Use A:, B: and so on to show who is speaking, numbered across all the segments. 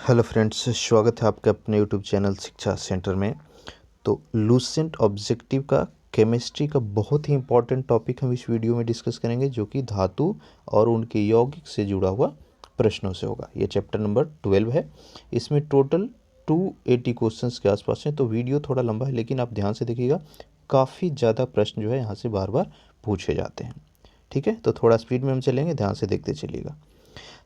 A: Hello friends, स्वागत है आपके अपने यूट्यूब चैनल शिक्षा सेंटर में। तो लूसेंट ऑब्जेक्टिव का केमिस्ट्री का बहुत ही इंपॉर्टेंट टॉपिक हम इस वीडियो में डिस्कस करेंगे, जो कि धातु और उनके यौगिक से जुड़ा हुआ प्रश्नों से होगा। ये चैप्टर नंबर 12 है। इसमें टोटल 280 क्वेश्चंस के आसपास हैं। तो वीडियो थोड़ा लंबा है, लेकिन आप ध्यान से देखिएगा, काफ़ी ज़्यादा प्रश्न जो है यहाँ से बार बार पूछे जाते हैं। ठीक है, तो थोड़ा स्पीड में हम चलेंगे, ध्यान से देखते चलिएगा।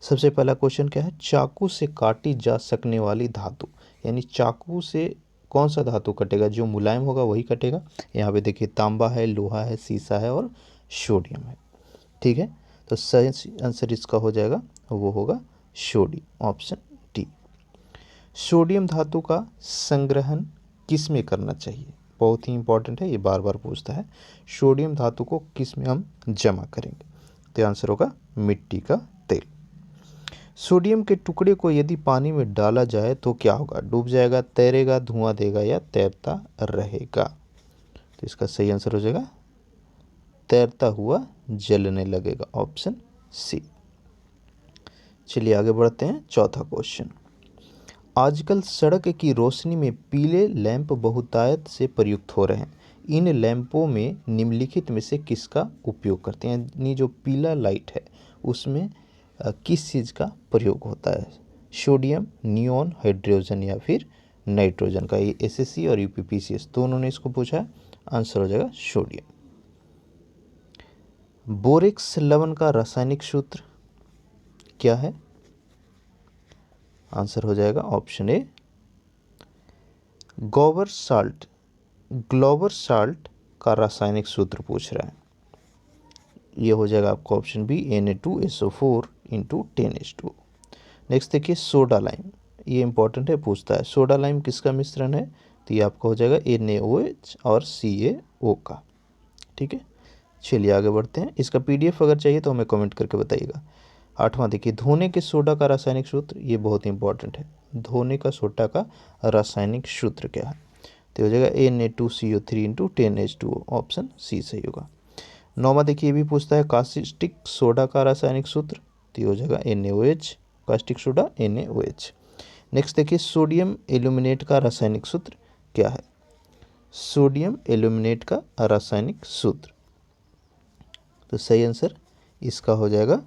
A: सबसे पहला क्वेश्चन क्या है? चाकू से काटी जा सकने वाली धातु, यानी चाकू से कौन सा धातु कटेगा? जो मुलायम होगा वही कटेगा। यहाँ पे देखिए, तांबा है, लोहा है, सीसा है और सोडियम है। ठीक है, तो सही आंसर इसका हो जाएगा, वो होगा सोडियम, ऑप्शन डी। सोडियम धातु का संग्रहण किस में करना चाहिए? बहुत ही इंपॉर्टेंट है, ये बार बार पूछता है। सोडियम धातु को किस में हम जमा करेंगे? तो आंसर होगा मिट्टी का तेल। सोडियम के टुकड़े को यदि पानी में डाला जाए तो क्या होगा? डूब जाएगा, तैरेगा, धुआं देगा या तैरता रहेगा? तो इसका सही आंसर हो जाएगा तैरता हुआ जलने लगेगा, ऑप्शन सी। चलिए आगे बढ़ते हैं। चौथा क्वेश्चन, आजकल सड़क की रोशनी में पीले लैंप बहुतायत से प्रयुक्त हो रहे हैं। इन लैंपों में निम्नलिखित में से किसका उपयोग करते हैं? यानी जो पीला लाइट है उसमें किस चीज़ का प्रयोग होता है? सोडियम, नियोन, हाइड्रोजन या फिर नाइट्रोजन का? ये एसएससी और यूपीपीसीएस दोनों ने इसको पूछा है। आंसर हो जाएगा सोडियम। बोरेक्स लवण का रासायनिक सूत्र क्या है? आंसर हो जाएगा option A, Glauber salt. Glauber salt का रासायनिक सूत्र पूछ रहा है। ये हो जाएगा आपका option B, Na2SO4 into 10H2। Next देखिए, सोडा लाइम। ये इंपॉर्टेंट है, पूछता है सोडा लाइम किसका मिश्रण है? तो ये आपका हो जाएगा NaOH और CaO का। ठीक है, चलिए आगे बढ़ते हैं। इसका PDF अगर चाहिए तो हमें कमेंट करके बताइएगा। आठवां देखिए, धोने के सोडा का रासायनिक सूत्र। ये बहुत इंपॉर्टेंट है, धोने का सोडा का रासायनिक सूत्र क्या है? तो हो जाएगा Na2CO3 into 10H2O, option C सही होगा। नौवां देखिए, ये भी पूछता है कास्टिक सोडा का रासायनिक सूत्र। तो ये हो जाएगा NaOH, caustic soda NaOH। Next देखिए, सोडियम एल्यूमिनेट का रासायनिक सूत्र क्या है? सोडियम एल्यूमिनेट का रासायनिक सूत्र, तो सही आंसर इसका हो जाएगा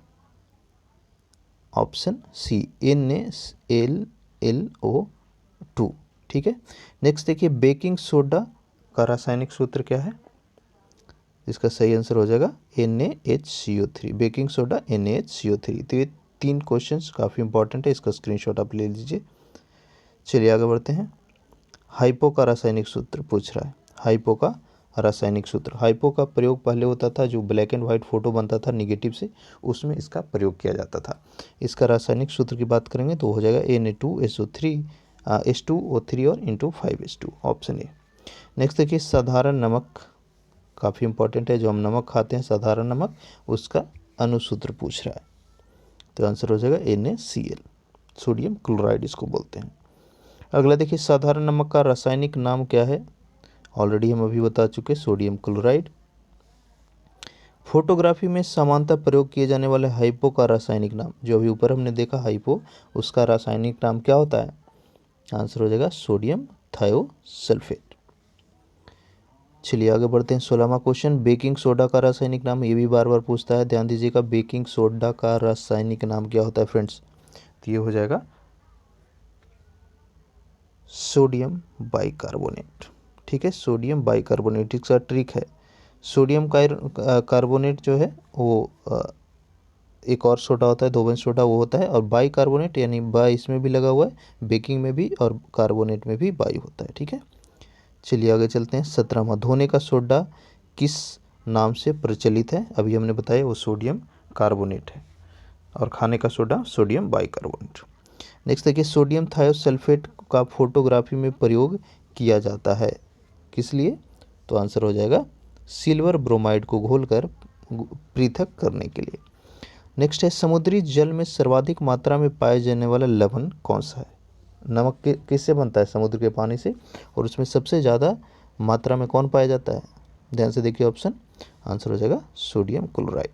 A: ऑप्शन सी, NaLlO2। ठीक है, नेक्स्ट देखिए, बेकिंग सोडा का रासायनिक सूत्र क्या है? इसका सही आंसर हो जाएगा NaHCO3, बेकिंग सोडा NaHCO3। तो ये 3 क्वेश्चंस काफ़ी इंपॉर्टेंट है, इसका स्क्रीनशॉट आप ले लीजिए। चलिए आगे बढ़ते हैं। हाइपो का रासायनिक सूत्र पूछ रहा है। हाइपो का रासायनिक सूत्र, हाइपो का प्रयोग पहले होता था, जो ब्लैक एंड वाइट फोटो बनता था निगेटिव से, उसमें इसका प्रयोग किया जाता था। इसका रासायनिक सूत्र की बात करेंगे तो हो जाएगा Na2SO3 H2O3 और into 5H2, option A. Next देखिए, साधारण नमक काफ़ी इंपॉर्टेंट है, जो हम नमक खाते हैं साधारण नमक, उसका अनुसूत्र पूछ रहा है। तो आंसर हो जाएगा NaCl, सोडियम क्लोराइड इसको बोलते हैं। अगला देखिए, साधारण नमक का रासायनिक नाम क्या है? ऑलरेडी हम अभी बता चुके, सोडियम क्लोराइड। फोटोग्राफी में समानता प्रयोग किए जाने वाले हाइपो का रासायनिक नाम, जो अभी ऊपर हमने देखा हाइपो, उसका रासायनिक नाम क्या होता है? आंसर हो जाएगा सोडियम थायोसल्फेट। चलिए आगे बढ़ते हैं। 16वां क्वेश्चन, बेकिंग सोडा का रासायनिक नाम। ये भी बार बार पूछता है, ध्यान दीजिएगा, बेकिंग सोडा का रासायनिक नाम क्या होता है फ्रेंड्स? तो ये हो जाएगा सोडियम बाइकार्बोनेट। ठीक है, सोडियम बाइकार्बोनेट इसका ट्रिक है। सोडियम कार्बोनेट जो है वो एक और सोडा होता है, 2 सोडा वो होता है, और बाइकार्बोनेट यानी बाई इसमें भी लगा हुआ है, बेकिंग में भी और कार्बोनेट में भी बाई होता है। ठीक है, चलिए आगे चलते हैं। 17वां, धोने का सोडा किस नाम से प्रचलित है? अभी हमने बताया वो सोडियम कार्बोनेट है, और खाने का सोडा सोडियम बाइकार्बोनेट। नेक्स्ट देखिए, सोडियम थायोसल्फेट का फोटोग्राफी में प्रयोग किया जाता है, किस लिए? तो आंसर हो जाएगा सिल्वर ब्रोमाइड को घोलकर पृथक करने के लिए। नेक्स्ट है, समुद्री जल में सर्वाधिक मात्रा में पाए जाने वाला लवण कौन सा है? नमक किससे बनता है? समुद्र के पानी से, और उसमें सबसे ज़्यादा मात्रा में कौन पाया जाता है? ध्यान से देखिए ऑप्शन, आंसर हो जाएगा सोडियम क्लोराइड।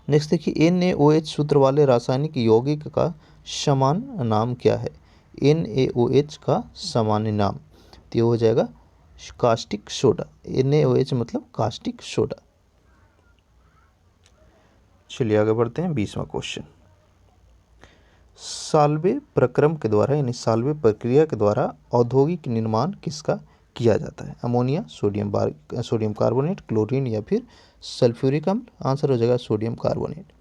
A: नेक्स्ट देखिए, NaOH सूत्र वाले रासायनिक यौगिक का सामान्य नाम क्या है? NaOH का सामान्य नाम, तो ये हो जाएगा कास्टिक सोडा। NaOH मतलब कास्टिक सोडा। चलिए आगे बढ़ते हैं। 20वां क्वेश्चन, साल्वे प्रक्रम के द्वारा यानी साल्वे प्रक्रिया के द्वारा औद्योगिक निर्माण किसका किया जाता है? अमोनिया, सोडियम कार्बोनेट, क्लोरीन या फिर सल्फ्यूरिक अम्ल? आंसर हो जाएगा सोडियम कार्बोनेट।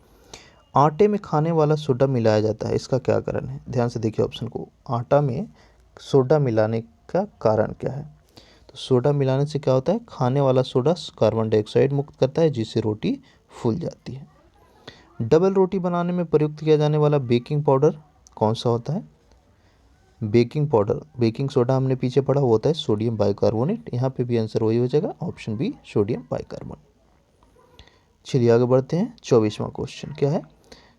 A: आटे में खाने वाला सोडा मिलाया जाता है, इसका क्या कारण है? ध्यान से देखिए ऑप्शन को। आटा में सोडा मिलाने का कारण क्या है? तो सोडा मिलाने से क्या होता है? खाने वाला सोडा कार्बन डाइऑक्साइड मुक्त करता है, जिससे रोटी फूल जाती है। डबल रोटी बनाने में प्रयुक्त किया जाने वाला बेकिंग पाउडर कौन सा होता है? बेकिंग पाउडर, बेकिंग सोडा हमने पीछे पढ़ा, वो होता है सोडियम बाइकार्बोनेट। यहाँ पे भी आंसर वही हो जाएगा, ऑप्शन बी सोडियम बाइकार्बोनेट। चलिए आगे बढ़ते हैं। 24वां क्वेश्चन क्या है?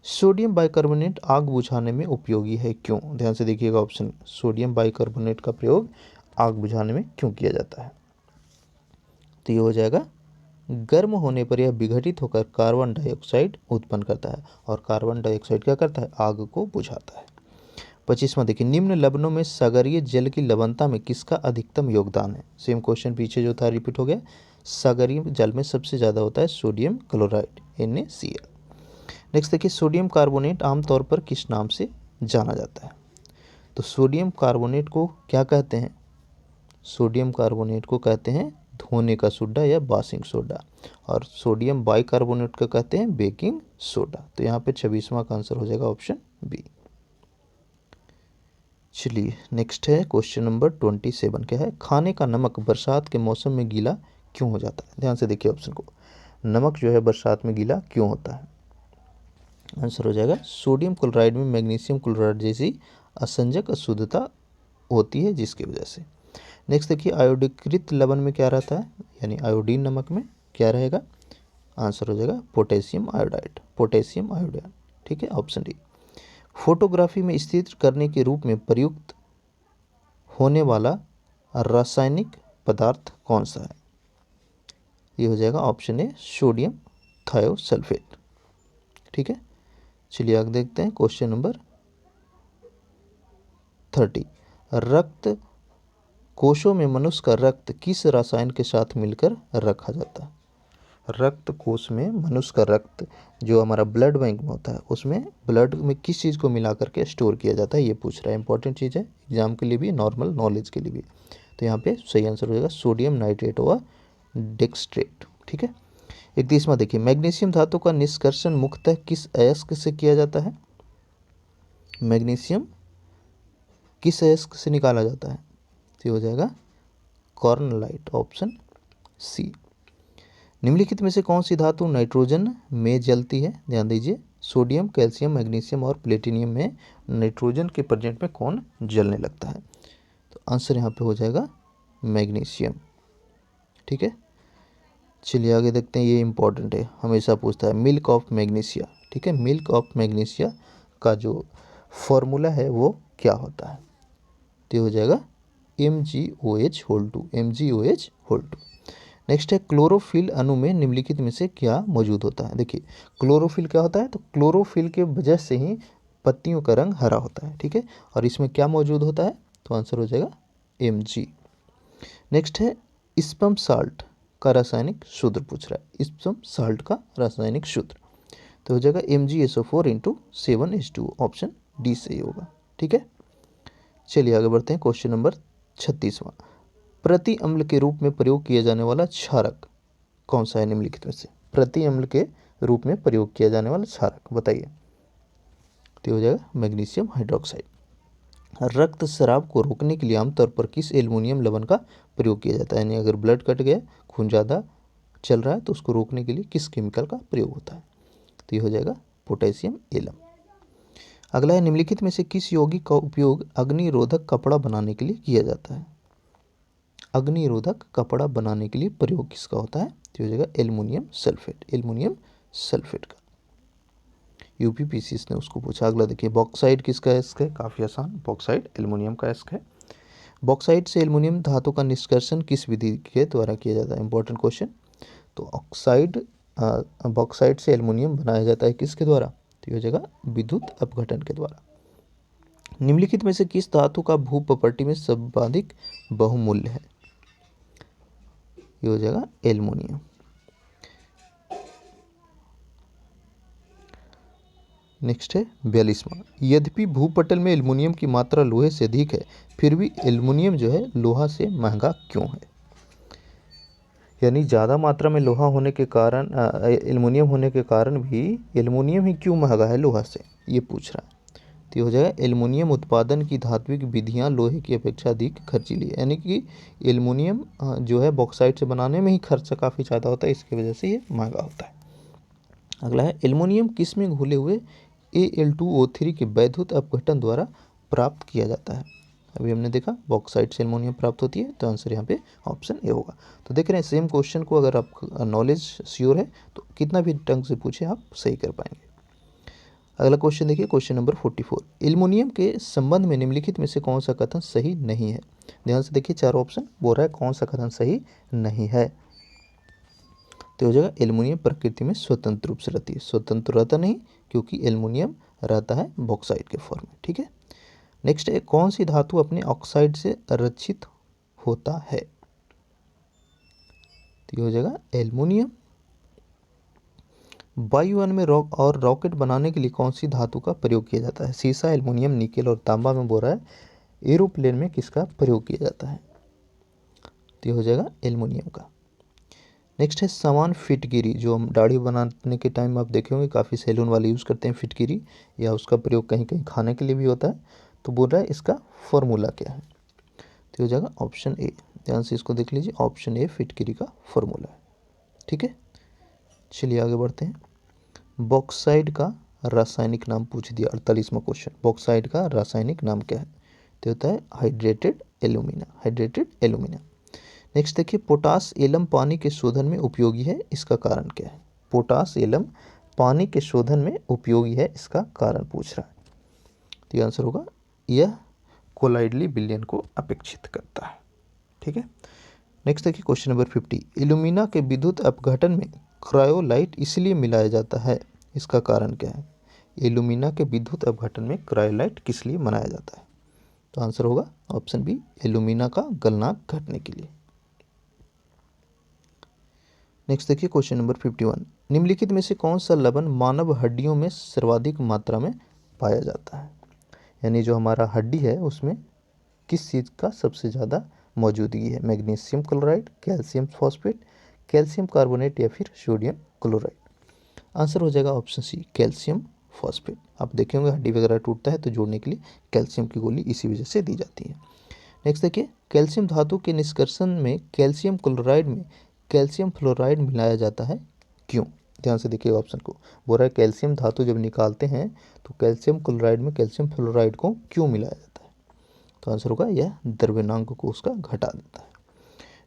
A: सोडियम बाइकार्बोनेट आग बुझाने में उपयोगी है, क्यों? ध्यान से देखिएगा ऑप्शन। सोडियम बाइकार्बोनेट का प्रयोग आग बुझाने में क्यों किया जाता है? तो ये हो जाएगा, गर्म होने पर यह विघटित होकर कार्बन डाइऑक्साइड उत्पन्न करता है, और कार्बन डाइऑक्साइड क्या करता है? आग को बुझाता है। 25वां देखिए, निम्न लवणों में सागरीय जल की लवणता में किसका अधिकतम योगदान है? सेम क्वेश्चन पीछे जो था रिपीट हो गया। सागरीय जल में सबसे ज़्यादा होता है सोडियम क्लोराइड, NaCl। नेक्स्ट देखिए, सोडियम कार्बोनेट आमतौर पर किस नाम से जाना जाता है? तो सोडियम कार्बोनेट को क्या कहते हैं? सोडियम कार्बोनेट को कहते हैं धोने का सोडा या वाशिंग सोडा, और सोडियम बाइकार्बोनेट को कहते हैं बेकिंग सोडा। तो यहाँ पे 26वां का आंसर हो जाएगा ऑप्शन बी। चलिए नेक्स्ट है क्वेश्चन नंबर 27 क्या है? खाने का नमक बरसात के मौसम में गीला क्यों हो जाता है? ध्यान से देखिए ऑप्शन को। नमक जो है बरसात में गीला क्यों होता है? आंसर हो जाएगा, सोडियम क्लोराइड में मैग्नीशियम क्लोराइड जैसी असंजक अशुद्धता होती है, जिसकी वजह से। नेक्स्ट देखिए, आयोडीकृत लवण में क्या रहता है, यानी आयोडीन नमक में क्या रहेगा? आंसर हो जाएगा पोटेशियम आयोडाइड, पोटेशियम आयोडाइड। ठीक है, ऑप्शन डी। फोटोग्राफी में स्थिर करने के रूप में प्रयुक्त होने वाला रासायनिक पदार्थ कौन सा है? ये हो जाएगा ऑप्शन ए सोडियम थायोसल्फेट। ठीक है, चलिए आगे देखते हैं क्वेश्चन नंबर 30। रक्त कोशों में मनुष्य का रक्त किस रसायन के साथ मिलकर रखा जाता है? रक्त कोश में मनुष्य का रक्त जो हमारा ब्लड बैंक में होता है, उसमें ब्लड में किस चीज़ को मिला करके स्टोर किया जाता है, ये पूछ रहा है। इंपॉर्टेंट चीज़ है एग्जाम के लिए भी, नॉर्मल नॉलेज के लिए भी। तो यहाँ पे सही आंसर हो जाएगा सोडियम नाइट्रेट व डेक्सट्रेट। ठीक है, 31वां देखिए, मैग्नीशियम धातु का निष्कर्षण मुख्यतः किस अयस्क से किया जाता है? मैग्नीशियम किस अयस्क से निकाला जाता है? तो हो जाएगा कॉर्नलाइट, ऑप्शन सी। निम्नलिखित में से कौन सी धातु नाइट्रोजन में जलती है? ध्यान दीजिए, सोडियम, कैल्शियम, मैग्नीशियम और प्लेटिनियम में नाइट्रोजन के प्रेजेंट में कौन जलने लगता है? तो आंसर यहाँ पे हो जाएगा मैग्नीशियम। ठीक है, चलिए आगे देखते हैं। ये इंपॉर्टेंट है, हमेशा पूछता है, मिल्क ऑफ मैग्नीशिया। ठीक है, मिल्क ऑफ मैग्नीशिया का जो फॉर्मूला है वो क्या होता है? तो हो जाएगा MgOH2, MgOH2। नेक्स्ट है, क्लोरोफिल अणु में निम्नलिखित में से क्या मौजूद होता है? देखिए क्लोरोफिल क्या होता है, तो क्लोरोफिल के वजह से ही पत्तियों का रंग हरा होता है। ठीक है, और इसमें क्या मौजूद होता है? तो आंसर हो जाएगा Mg। नेक्स्ट है, स्पम साल्ट का रासायनिक सूत्र पूछ रहा है, स्पम साल्ट का रासायनिक सूत्र। तो हो जाएगा MgSO4 × 7H2, ऑप्शन डी सही होगा। ठीक है, चलिए आगे बढ़ते हैं। क्वेश्चन नंबर 36वां, प्रति अम्ल के रूप में प्रयोग किया जाने वाला क्षारक कौन सा है निम्नलिखित में से? प्रति अम्ल के रूप में प्रयोग किया जाने वाला क्षारक बताइए। तो हो जाएगा मैग्नीशियम हाइड्रोक्साइड। रक्तस्राव को रोकने के लिए आमतौर पर किस एल्युमिनियम लवण का प्रयोग किया जाता है? यानी अगर ब्लड कट गया, खून ज़्यादा चल रहा है, तो उसको रोकने के लिए किस केमिकल का प्रयोग होता है? तो ये हो जाएगा पोटेशियम एलम। अगला है, निम्नलिखित में से किस यौगिक का उपयोग अग्निरोधक कपड़ा बनाने के लिए किया जाता है? अग्निरोधक कपड़ा बनाने के लिए प्रयोग किसका होता है? तो हो जाएगा एल्युमिनियम सल्फेट, एल्युमिनियम सल्फेट का। यूपीपीसीएस ने उसको पूछा। अगला देखिए, बॉक्साइड किसका एस्क है? काफ़ी आसान, बॉक्साइड एल्युमिनियम का एस्क है। बॉक्साइड से एल्युमिनियम धातु का निष्कर्षण किस विधि के द्वारा किया जाता है? Important question. तो ऑक्साइड बॉक्साइड से एल्युमिनियम बनाया जाता है किसके द्वारा? तो ये हो जाएगा विद्युत अपघटन के द्वारा। निम्नलिखित में से किस धातु का भू प्रॉपर्टी में सर्वाधिक बहुमूल्य है? ये हो जाएगा एल्युमिनियम। नेक्स्ट है 42वां, यद्यपि भूपटल में एल्युमिनियम की मात्रा लोहे से अधिक है, फिर भी एल्युमिनियम जो है लोहा से महंगा क्यों है? यानी ज़्यादा मात्रा में लोहा होने के कारण एल्युमिनियम होने के कारण भी एल्युमिनियम ही क्यों महंगा है लोहा से, ये पूछ रहा है। तो ये हो जाएगा एल्युमिनियम उत्पादन की धात्विक विधियाँ लोहे की अपेक्षा अधिक खर्चीली है। यानी कि एल्युमिनियम जो है बॉक्साइट से बनाने में ही खर्चा काफ़ी ज़्यादा होता है, इसकी वजह से ये महंगा होता है। अगला है एल्युमिनियम किस में घुले हुए Al2O3 के वैद्युत अपघटन द्वारा प्राप्त किया जाता है? अभी हमने देखा बॉक्साइट से एल्युमिनियम प्राप्त होती है, तो आंसर यहाँ पे ऑप्शन ए होगा। तो देख रहे हैं सेम क्वेश्चन को अगर आपका नॉलेज श्योर है तो कितना भी ढंग से पूछे आप सही कर पाएंगे। अगला क्वेश्चन देखिए, क्वेश्चन नंबर 44, एल्युमिनियम के संबंध में निम्नलिखित में से कौन सा कथन सही नहीं है? ध्यान से देखिए, चार ऑप्शन बोल रहा है कौन सा कथन सही नहीं है। तो हो जाएगा एल्युमिनियम प्रकृति में स्वतंत्र रूप से रहती है, स्वतंत्र रहता नहीं क्योंकि एल्युमिनियम रहता है बॉक्साइट के फॉर्म में। ठीक है, नेक्स्ट है कौन सी धातु अपने ऑक्साइड से रक्षित होता है? तो ये हो जाएगा एल्युमिनियम। वायुयान में रॉकेट बनाने के लिए कौन सी धातु का प्रयोग किया जाता है? सीसा, एल्युमिनियम, निकेल और तांबा में बोल रहा है एरोप्लेन में किसका प्रयोग किया जाता है? तो ये हो जाएगा एल्युमिनियम का। नेक्स्ट है समान फिटगिरी, जो हम दाढ़ी बनाने के टाइम आप देखे होंगे काफ़ी सैलून वाले यूज़ करते हैं फिटगिरी, या उसका प्रयोग कहीं कहीं खाने के लिए भी होता है। तो बोल रहा है इसका फॉर्मूला क्या है? तो हो जाएगा ऑप्शन ए। ध्यान से इसको देख लीजिए, ऑप्शन ए फिटगिरी का फॉर्मूला है। ठीक है, चलिए आगे बढ़ते हैं। बॉक्साइड का रासायनिक नाम पूछ दिया, 48वां क्वेश्चन, बॉक्साइड का रासायनिक नाम क्या है? तो होता है hydrated alumina, hydrated alumina. Next देखिए, पोटास एलम पानी के शोधन में उपयोगी है, इसका कारण क्या है? पोटास एलम पानी के शोधन में उपयोगी है, इसका कारण पूछ रहा है। तो आंसर होगा यह कोलाइडली विलयन को अपेक्षित करता है। ठीक है, नेक्स्ट देखिए क्वेश्चन नंबर 50, एल्यूमिना के विद्युत अपघटन में क्रायोलाइट इसलिए मिलाया जाता है, इसका कारण क्या है? एल्यूमिना के विद्युत अपघटन में क्रायोलाइट किस लिए बनाया जाता है? तो आंसर होगा ऑप्शन बी, एल्यूमिना का गलनांक घटने के लिए। नेक्स्ट देखिए क्वेश्चन नंबर 51, निम्नलिखित में से कौन सा लवण मानव हड्डियों में सर्वाधिक मात्रा में पाया जाता है? यानी जो हमारा हड्डी है उसमें किस चीज़ का सबसे ज़्यादा मौजूदगी है? Magnesium chloride, calcium phosphate, calcium carbonate या फिर सोडियम क्लोराइड? आंसर हो जाएगा ऑप्शन सी, कैल्शियम फॉस्फेट। आप देखे होंगे हड्डी वगैरह टूटता है तो जोड़ने के लिए कैल्शियम की गोली इसी वजह से दी जाती है। नेक्स्ट देखिए, कैल्शियम धातु के निष्कर्षण में कैल्शियम क्लोराइड में कैल्शियम फ्लोराइड मिलाया जाता है, क्यों? ध्यान से देखिए ऑप्शन को, बोल रहा है कैल्शियम धातु जब निकालते हैं तो कैल्शियम क्लोराइड में कैल्शियम फ्लोराइड को क्यों मिलाया जाता है? तो आंसर होगा यह द्रव्यनांक को उसका घटा देता है।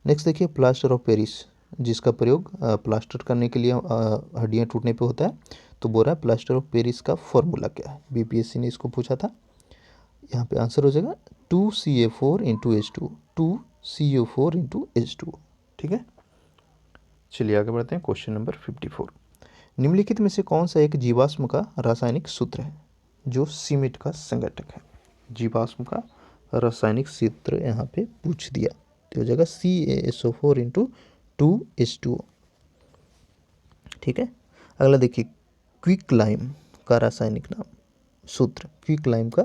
A: नेक्स्ट देखिए, प्लास्टर ऑफ पेरिस, जिसका प्रयोग प्लास्टर करने के लिए हड्डियाँ टूटने पे होता है, तो बोल रहा है प्लास्टर ऑफ पेरिस का फॉर्मूला क्या है? बीपीएससी ने इसको पूछा था। यहाँ पे आंसर हो जाएगा 2Ca4 into H2, 2CO4 into H2। ठीक है, चलिए आगे बढ़ते हैं क्वेश्चन नंबर 54, निम्नलिखित में से कौन सा एक जीवाश्म का रासायनिक सूत्र है जो सीमेंट का संगठक है? जीवाश्म का रासायनिक सूत्र यहाँ पे पूछ दिया, तो हो जाएगा CaSO4 इंटू 2H2O। ठीक है, अगला देखिए, क्विक लाइम का रासायनिक नाम सूत्र, क्विक लाइम का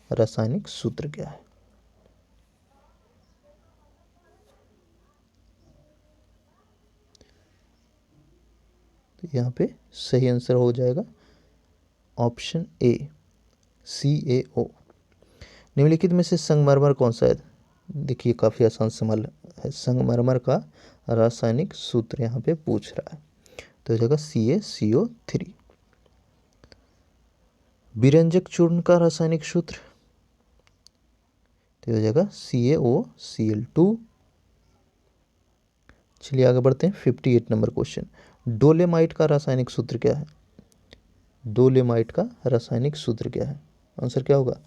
A: रासायनिक सूत्र क्या है? तो यहाँ पे सही आंसर हो जाएगा ऑप्शन ए, CaO। निम्नलिखित में से संगमरमर कौन सा है? देखिए काफ़ी आसान सवाल है, संगमरमर का रासायनिक सूत्र यहाँ पे पूछ रहा है, तो हो जाएगा CaCO3। विरंजक चूर्ण का रासायनिक सूत्र, तो हो जाएगा CaOCl2। चलिए आगे बढ़ते हैं 58 नंबर क्वेश्चन, डोलेमाइट का रासायनिक सूत्र क्या है? डोलेमाइट का रासायनिक सूत्र क्या है? आंसर क्या होगा?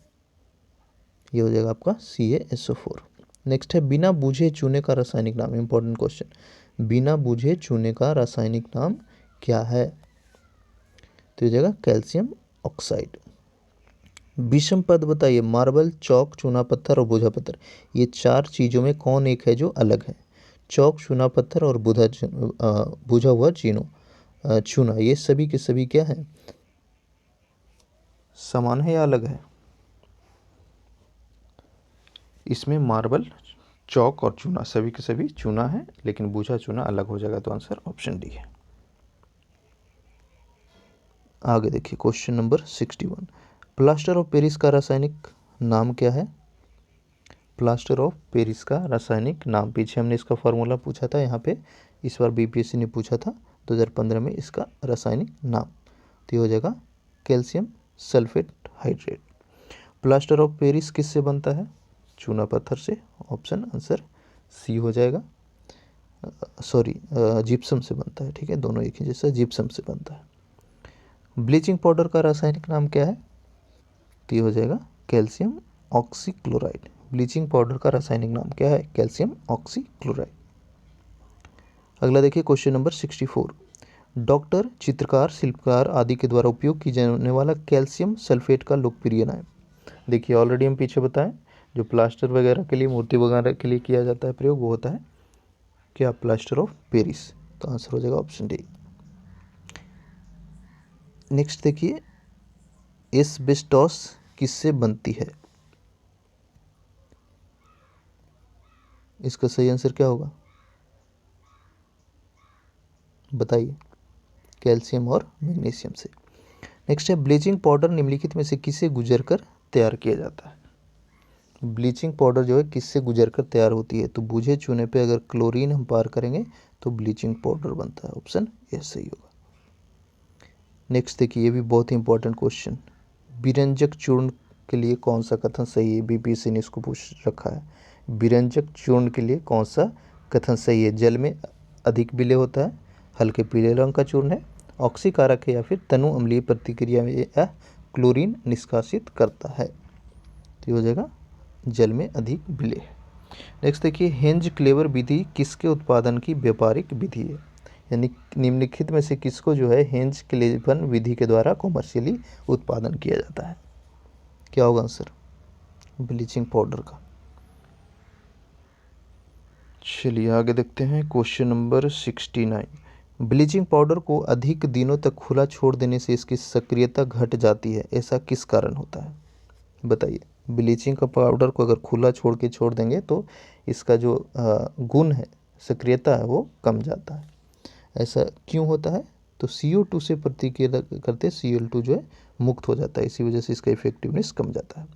A: ये हो जाएगा आपका CaSO4। नेक्स्ट है बिना बूझे चूने का रासायनिक नाम, इंपॉर्टेंट क्वेश्चन, बिना बूझे चूने का रासायनिक नाम क्या है? तो ये हो जाएगा कैल्शियम ऑक्साइड। विषम पद बताइए। मार्बल, चौक, चूना पत्थर और बूझा पत्थर, ये चार चीज़ों में कौन एक है जो अलग है? चौक, चूना पत्थर और बूझा हुआ चूना, ये सभी के सभी क्या है? समान है या अलग है? इसमें मार्बल, चौक और चूना सभी के सभी चूना है, लेकिन बूझा चूना अलग हो जाएगा, तो आंसर ऑप्शन डी है। आगे देखिए question number 61। Plaster of Paris का रासायनिक नाम क्या है? प्लास्टर ऑफ पेरिस का रासायनिक नाम, पीछे हमने इसका फॉर्मूला पूछा था, यहाँ पे इस बार बीपीएससी ने पूछा था 2015 में इसका रासायनिक नाम, तो ये हो जाएगा calcium sulphate hydrate. Plaster of Paris किससे बनता है? चूना पत्थर से, ऑप्शन आंसर सी हो जाएगा। सॉरी, जिप्सम से बनता है, ठीक है, दोनों एक ही जैसा, जिप्सम से बनता है। ब्लीचिंग पाउडर का रासायनिक नाम क्या है? तो ये हो जाएगा कैल्शियम ऑक्सीक्लोराइड। ब्लीचिंग पाउडर का रासायनिक नाम क्या है? Calcium oxychloride. अगला देखिए क्वेश्चन नंबर 64। डॉक्टर, चित्रकार, शिल्पकार आदि के द्वारा उपयोग की जाने वाला कैल्शियम सल्फेट का लोकप्रिय नाम। देखिए ऑलरेडी हम पीछे बताएं, जो प्लास्टर वगैरह के लिए, मूर्ति वगैरह के लिए किया जाता है प्रयोग, वो होता है क्या? प्लास्टर ऑफ पेरिस, तो आंसर हो जाएगा ऑप्शन डी। नेक्स्ट देखिए, एस्बेस्टॉस किससे बनती है? इसका सही आंसर क्या होगा बताइए? कैल्शियम और मैग्नीशियम से। नेक्स्ट है, ब्लीचिंग पाउडर निम्नलिखित में से किससे गुजरकर तैयार किया जाता है? ब्लीचिंग पाउडर जो है किससे गुजरकर तैयार होती है? तो बूझे चूने पे अगर क्लोरीन हम पार करेंगे तो ब्लीचिंग पाउडर बनता है, ऑप्शन ए सही होगा। नेक्स्ट देखिए, ये भी बहुत ही इंपॉर्टेंट क्वेश्चन, विरंजक चूर्ण के लिए कौन सा कथन सही है? बीपीएससी ने इसको पूछ रखा है। विरंजक चूर्ण के लिए कौन सा कथन सही है? जल में अधिक विलय होता है, हल्के पीले रंग का चूर्ण है, ऑक्सीकारक है, या फिर तनु अम्लीय प्रतिक्रिया में यह क्लोरीन निष्कासित करता है? तो ये हो जाएगा जल में अधिक विलय है। नेक्स्ट देखिए, हेंज क्लेवर विधि किसके उत्पादन की व्यापारिक विधि है? यानी निम्नलिखित में से किसको जो है हेंज क्लेवन विधि के द्वारा कॉमर्शियली उत्पादन किया जाता है? क्या होगा आंसर? ब्लीचिंग पाउडर का। चलिए आगे देखते हैं क्वेश्चन नंबर 69। ब्लीचिंग पाउडर को अधिक दिनों तक खुला छोड़ देने से इसकी सक्रियता घट जाती है, ऐसा किस कारण होता है? बताइए। ब्लीचिंग का पाउडर को अगर खुला छोड़ देंगे तो इसका जो गुण है, सक्रियता है, वो कम जाता है। ऐसा क्यों होता है? तो CO2 से प्रतिक्रिया करते Cl2 जो है मुक्त हो जाता है, इसी वजह से इसका इफेक्टिवनेस कम जाता है।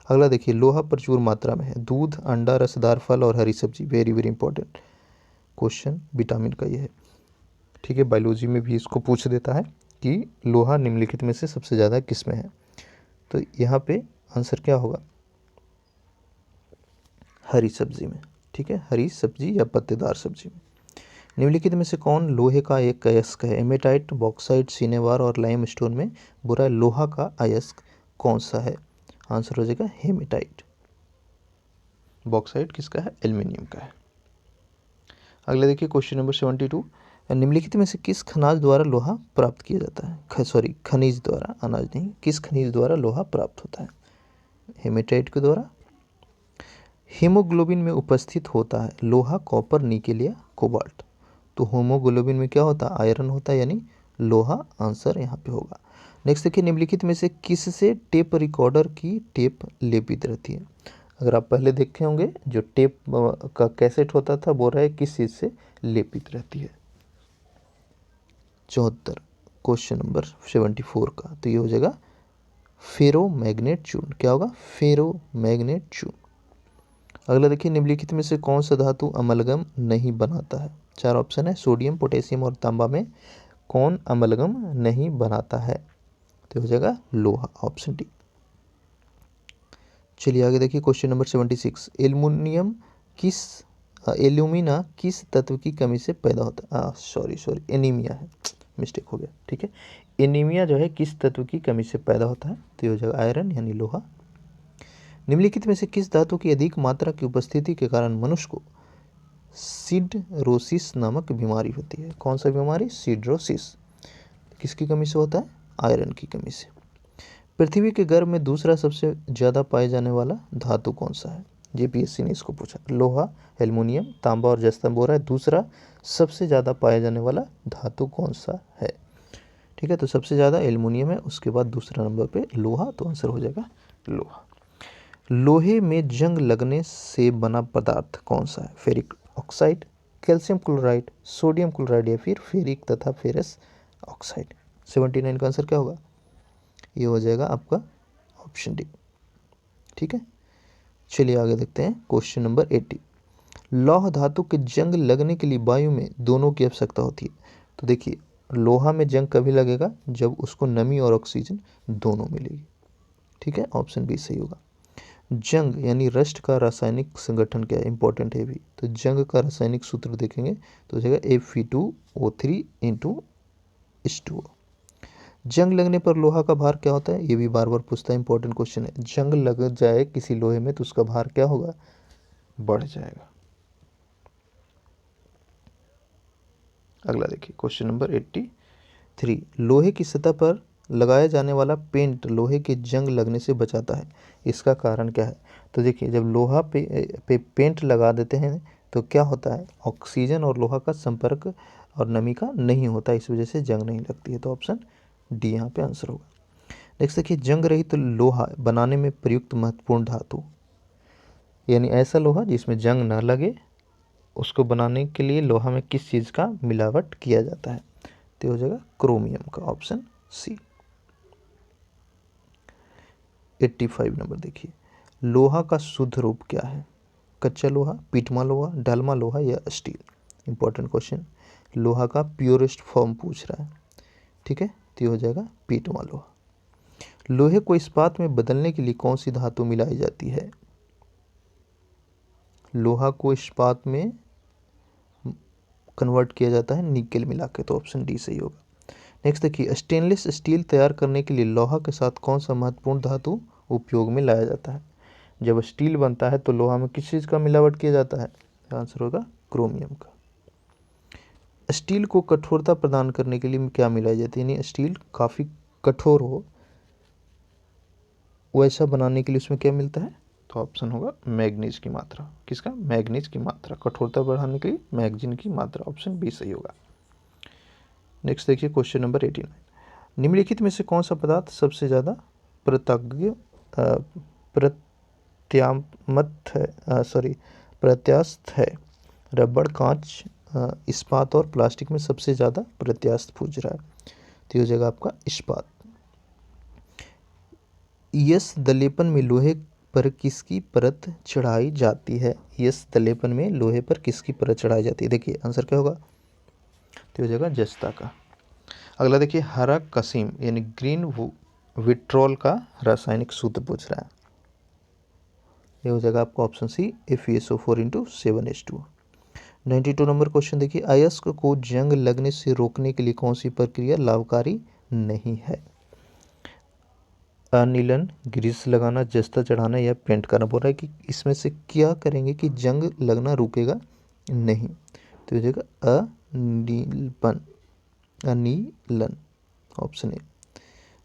A: अगला देखिए, लोहा प्रचुर मात्रा में है, दूध, अंडा, रसदार फल और हरी सब्जी। Very very important question vitamin का ये है, ठीक है, बायोलॉजी में भी इसको पूछ देता है कि लोहा निम्नलिखित में से सबसे ज़्यादा किस में है? तो यहाँ पे आंसर क्या होगा? हरी सब्जी में, ठीक है, हरी सब्जी या पत्तेदार सब्जी में। निम्नलिखित में से कौन लोहे का एक अयस्क है? हेमेटाइट, बॉक्साइट, सिनेवार और लाइमस्टोन में बुरा लोहा का अयस्क कौन सा है? आंसर हो जाएगा हेमेटाइट। बॉक्साइट किसका है? एल्युमिनियम का है। अगले देखिए क्वेश्चन नंबर 72। निम्नलिखित में से किस खनिज द्वारा लोहा प्राप्त किया जाता है? सॉरी, खनिज द्वारा, अनाज नहीं, किस खनिज द्वारा लोहा प्राप्त होता है? हेमेटाइट के द्वारा। हीमोग्लोबिन में उपस्थित होता है लोहा, कॉपर, निकेल या कोबाल्ट। तो होमोग्लोबिन में क्या होता है? आयरन होता है, यानी लोहा आंसर यहाँ पे होगा। नेक्स्ट देखिए, निम्नलिखित में से किससे टेप रिकॉर्डर की टेप लेपित रहती है? अगर आप पहले देखे होंगे, जो टेप का कैसेट होता था, बोल रहा है किस चीज़ से लेपित रहती है? 74 क्वेश्चन नंबर 74 का, तो ये हो जाएगा फेरोमैग्नेट चूर्ण। क्या होगा? फेरोमैग्नेट चूर्ण। अगला देखिए, निम्नलिखित में से कौन सा धातु अमलगम नहीं बनाता है? चार ऑप्शन है, सोडियम, पोटेशियम और तांबा में कौन अमलगम नहीं बनाता है? तो हो जाएगा लोहा, ऑप्शन डी। चलिए आगे देखिए क्वेश्चन नंबर 76। एल्यूमिना किस तत्व की कमी से पैदा होता है? सॉरी, एनीमिया है, मिस्टेक हो गया, ठीक है। एनीमिया जो है किस तत्व की कमी से पैदा होता है? तो हो जाएगा आयरन, यानी लोहा। निम्नलिखित में से किस धातु की अधिक मात्रा की उपस्थिति के कारण मनुष्य को सिडरोसिस नामक बीमारी होती है? कौन सा बीमारी? सिडरोसिस। किसकी कमी से होता है? आयरन की कमी से। पृथ्वी के गर्भ में दूसरा सबसे ज़्यादा पाए जाने वाला धातु कौन सा है? जेपीएससी ने इसको पूछा। लोहा, एल्युमिनियम, तांबा और जस्ता बोल रहा है दूसरा सबसे ज़्यादा पाया जाने वाला धातु कौन सा है? ठीक है, तो सबसे ज़्यादा एल्युमिनियम है, उसके बाद दूसरा नंबर पे लोहा, तो आंसर हो जाएगा लोहा। लोहे में जंग लगने से बना पदार्थ कौन सा है? Ferric oxide, calcium chloride, sodium chloride या फिर फेरिक तथा फेरस ऑक्साइड। 79 का आंसर क्या होगा? ये हो जाएगा आपका ऑप्शन डी। ठीक है, चलिए आगे देखते हैं क्वेश्चन नंबर 80। लौह धातु के जंग लगने के लिए वायु में दोनों की आवश्यकता होती है। तो देखिए, लोहा में जंग कभी लगेगा? जब उसको नमी और ऑक्सीजन दोनों मिलेगी। ठीक है, ऑप्शन बी सही होगा। जंग यानी रस्ट का रासायनिक संगठन क्या है? इंपॉर्टेंट है भी। तो जंग का रासायनिक सूत्र देखेंगे तो हो जाएगा Fe2O3 इंटू H2O। जंग लगने पर लोहा का भार क्या होता है? ये भी बार बार पूछता है, इंपॉर्टेंट क्वेश्चन है। जंग लग जाए किसी लोहे में तो उसका भार क्या होगा? बढ़ जाएगा। अगला देखिए क्वेश्चन नंबर 83। लोहे की सतह पर लगाया जाने वाला पेंट लोहे के जंग लगने से बचाता है, इसका कारण क्या है? तो देखिए, जब लोहा पे पेंट लगा देते हैं तो क्या होता है? ऑक्सीजन और लोहा का संपर्क और नमी का नहीं होता, इस वजह से जंग नहीं लगती है। तो ऑप्शन डी यहाँ पे आंसर होगा। नेक्स्ट देखिए, जंग रहित लोहा बनाने में प्रयुक्त महत्वपूर्ण धातु, यानी ऐसा लोहा जिसमें जंग ना लगे, उसको बनाने के लिए लोहा में किस चीज़ का मिलावट किया जाता है? तो हो जाएगा क्रोमियम का, ऑप्शन सी। 85 नंबर देखिए, लोहा का शुद्ध रूप क्या है? कच्चा लोहा, पीटमा लोहा, ढलमा लोहा या स्टील? इंपॉर्टेंट क्वेश्चन, लोहा का प्योरेस्ट फॉर्म पूछ रहा है। ठीक है, तो हो जाएगा पीटमा लोहा। लोहे को इस्पात में बदलने के लिए कौन सी धातु मिलाई जाती है? लोहा को इस्पात में कन्वर्ट किया जाता है निकेल मिला के, तो ऑप्शन डी सही होगा। नेक्स्ट देखिए, स्टेनलेस स्टील तैयार करने के लिए लोहा के साथ कौन सा महत्वपूर्ण धातु उपयोग में लाया जाता है? जब स्टील बनता है तो लोहा में किस चीज़ का मिलावट किया जाता है? आंसर होगा क्रोमियम का। स्टील को कठोरता प्रदान करने के लिए क्या मिलाई जाती है? यानी स्टील काफ़ी कठोर हो वैसा बनाने के लिए उसमें क्या मिलता है? तो ऑप्शन होगा मैग्नीज की मात्रा। किसका? मैग्नीज की मात्रा। कठोरता बढ़ाने के लिए मैग्नीज की मात्रा, ऑप्शन बी सही होगा। नेक्स्ट देखिए क्वेश्चन नंबर 89। निम्नलिखित में से कौन सा पदार्थ सबसे ज़्यादा प्रत्यास्थ है? रबड़, कांच, इस्पात और प्लास्टिक में सबसे ज़्यादा प्रत्यास्थ पूछ रहा है, तो ये हो जाएगा आपका इस्पात। यस दलेपन में लोहे पर किसकी परत चढ़ाई जाती है? यस दलेपन में लोहे पर किसकी परत चढ़ाई जाती है? देखिए आंसर क्या होगा? तो हो जाएगा जस्ता का। अगला देखिए, हरा कसीम यानी ग्रीन विट्रोल का रासायनिक सूत्र पूछ रहा है, ये हो जाएगा आपका option C FeSO4 into 7H2। 92 number question देखिए, अयस्क को जंग लगने से रोकने के लिए कौन सी प्रक्रिया लाभकारी नहीं है? अनिलन, ग्रीस लगाना, जस्ता चढ़ाना या पेंट करना। बोल रहा है कि इसमें से क्या करेंगे कि जंग लगना रुकेगा नहीं, तो हो जाएगा अनिलन, ऑप्शन ए।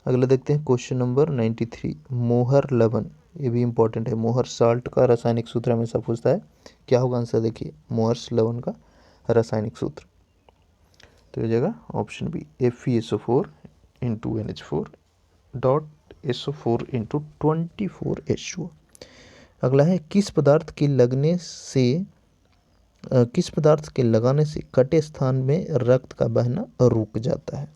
A: अगला देखते हैं क्वेश्चन नंबर 93। मोहर लवण, ये भी इंपॉर्टेंट है। मोहर साल्ट का रासायनिक सूत्र हमेशा पूछता है, क्या होगा आंसर? देखिए, मोहर लवण का रासायनिक सूत्र, तो हो जाएगा option B FeSO4 into NH4 dot SO4 into 24H2। अगला है, किस पदार्थ के लगाने से कटे स्थान में रक्त का बहना रुक जाता है?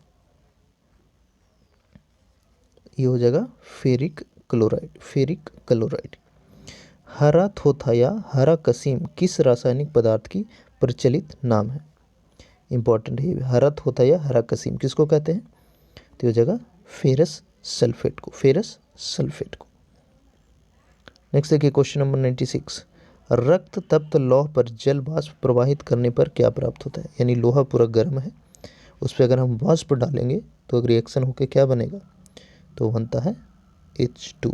A: ये हो जाएगा फेरिक क्लोराइड। हरा थोथा या हरा कसीम किस रासायनिक पदार्थ की प्रचलित नाम है? इंपॉर्टेंट है, हरा थोथा या हरा कसीम किसको कहते हैं? तो हो जाएगा फेरस सल्फेट को। नेक्स्ट देखिए क्वेश्चन नंबर 96। रक्त तप्त लौह पर जल वाष्प प्रवाहित करने पर क्या प्राप्त होता है? यानी लोहा पूरा गर्म है, उस पर अगर हम वाष्प डालेंगे तो रिएक्शन होकर क्या बनेगा? तो बनता है H2।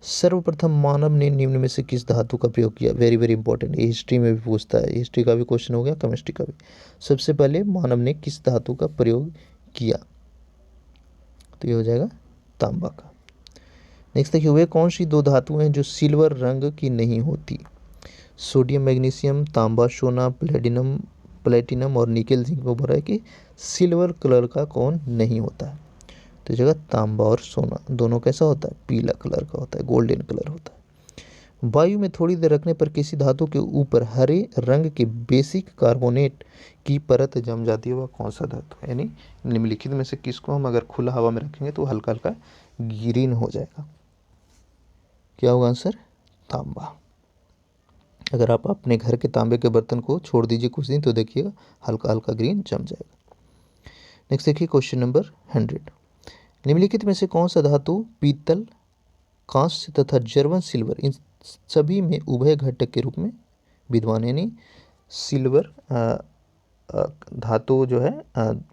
A: सर्वप्रथम मानव ने निम्न में से किस धातु का प्रयोग किया? वेरी वेरी इंपॉर्टेंट, ये हिस्ट्री में भी पूछता है, हिस्ट्री का भी क्वेश्चन हो गया, केमिस्ट्री का भी। सबसे पहले मानव ने किस धातु का प्रयोग किया, तो ये हो जाएगा तांबा का। नेक्स्ट देखिए, वे कौन सी दो धातुएं हैं जो सिल्वर रंग की नहीं होती? सोडियम मैग्नीशियम, तांबा सोना, प्लेटिनम और निकेल जिंक में बोला है कि सिल्वर कलर का कौन नहीं होता है? तो जगह तांबा और सोना दोनों कैसा होता है? पीला कलर का होता है, गोल्डन कलर होता है। वायु में थोड़ी देर रखने पर किसी धातु के ऊपर हरे रंग के बेसिक कार्बोनेट की परत जम जाती है, वह कौन सा धातु है? यानी निम्नलिखित में से किसको हम अगर खुला हवा में रखेंगे तो हल्का हल्का ग्रीन हो जाएगा? क्या होगा आंसर? तांबा। अगर आप अपने घर के तांबे के बर्तन को छोड़ दीजिए कुछ दिन तो देखिएगा हल्का हल्का ग्रीन जम जाएगा। नेक्स्ट देखिए क्वेश्चन नंबर 100। निम्नलिखित में से कौन सा धातु पीतल, कांस्य तथा जर्मन सिल्वर इन सभी में उभय घटक के रूप में विद्यमान? यानी सिल्वर धातु जो है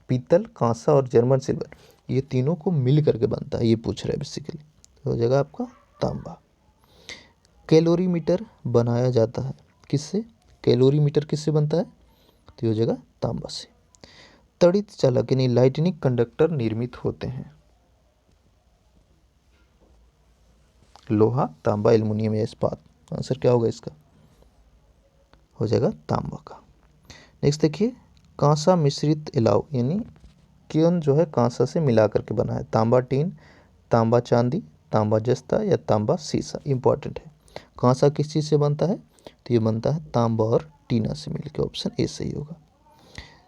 A: पीतल, कांसा और जर्मन सिल्वर ये तीनों को मिल करके बनता है, ये पूछ रहा है बेसिकली। तो हो जाएगा आपका तांबा। कैलोरीमीटर बनाया जाता है किससे? कैलोरीमीटर किससे बनता है? तो ये हो जाएगा तांबा से। तड़ित चालक यानी लाइटनिंग कंडक्टर निर्मित होते हैं? लोहा, तांबा, एल्युमिनियम या इस्पात? आंसर क्या होगा इसका? हो जाएगा तांबा का। नेक्स्ट देखिए, कांसा मिश्रित अलाव यानी क्यों जो है कांसा से मिला करके बना है? तांबा टीन, तांबा चांदी, तांबा जस्ता या तांबा सीसा? इंपॉर्टेंट है। कांसा किस चीज़ से बनता है? तो ये बनता है तांबा और टीना से मिलकर, ऑप्शन ए सही होगा।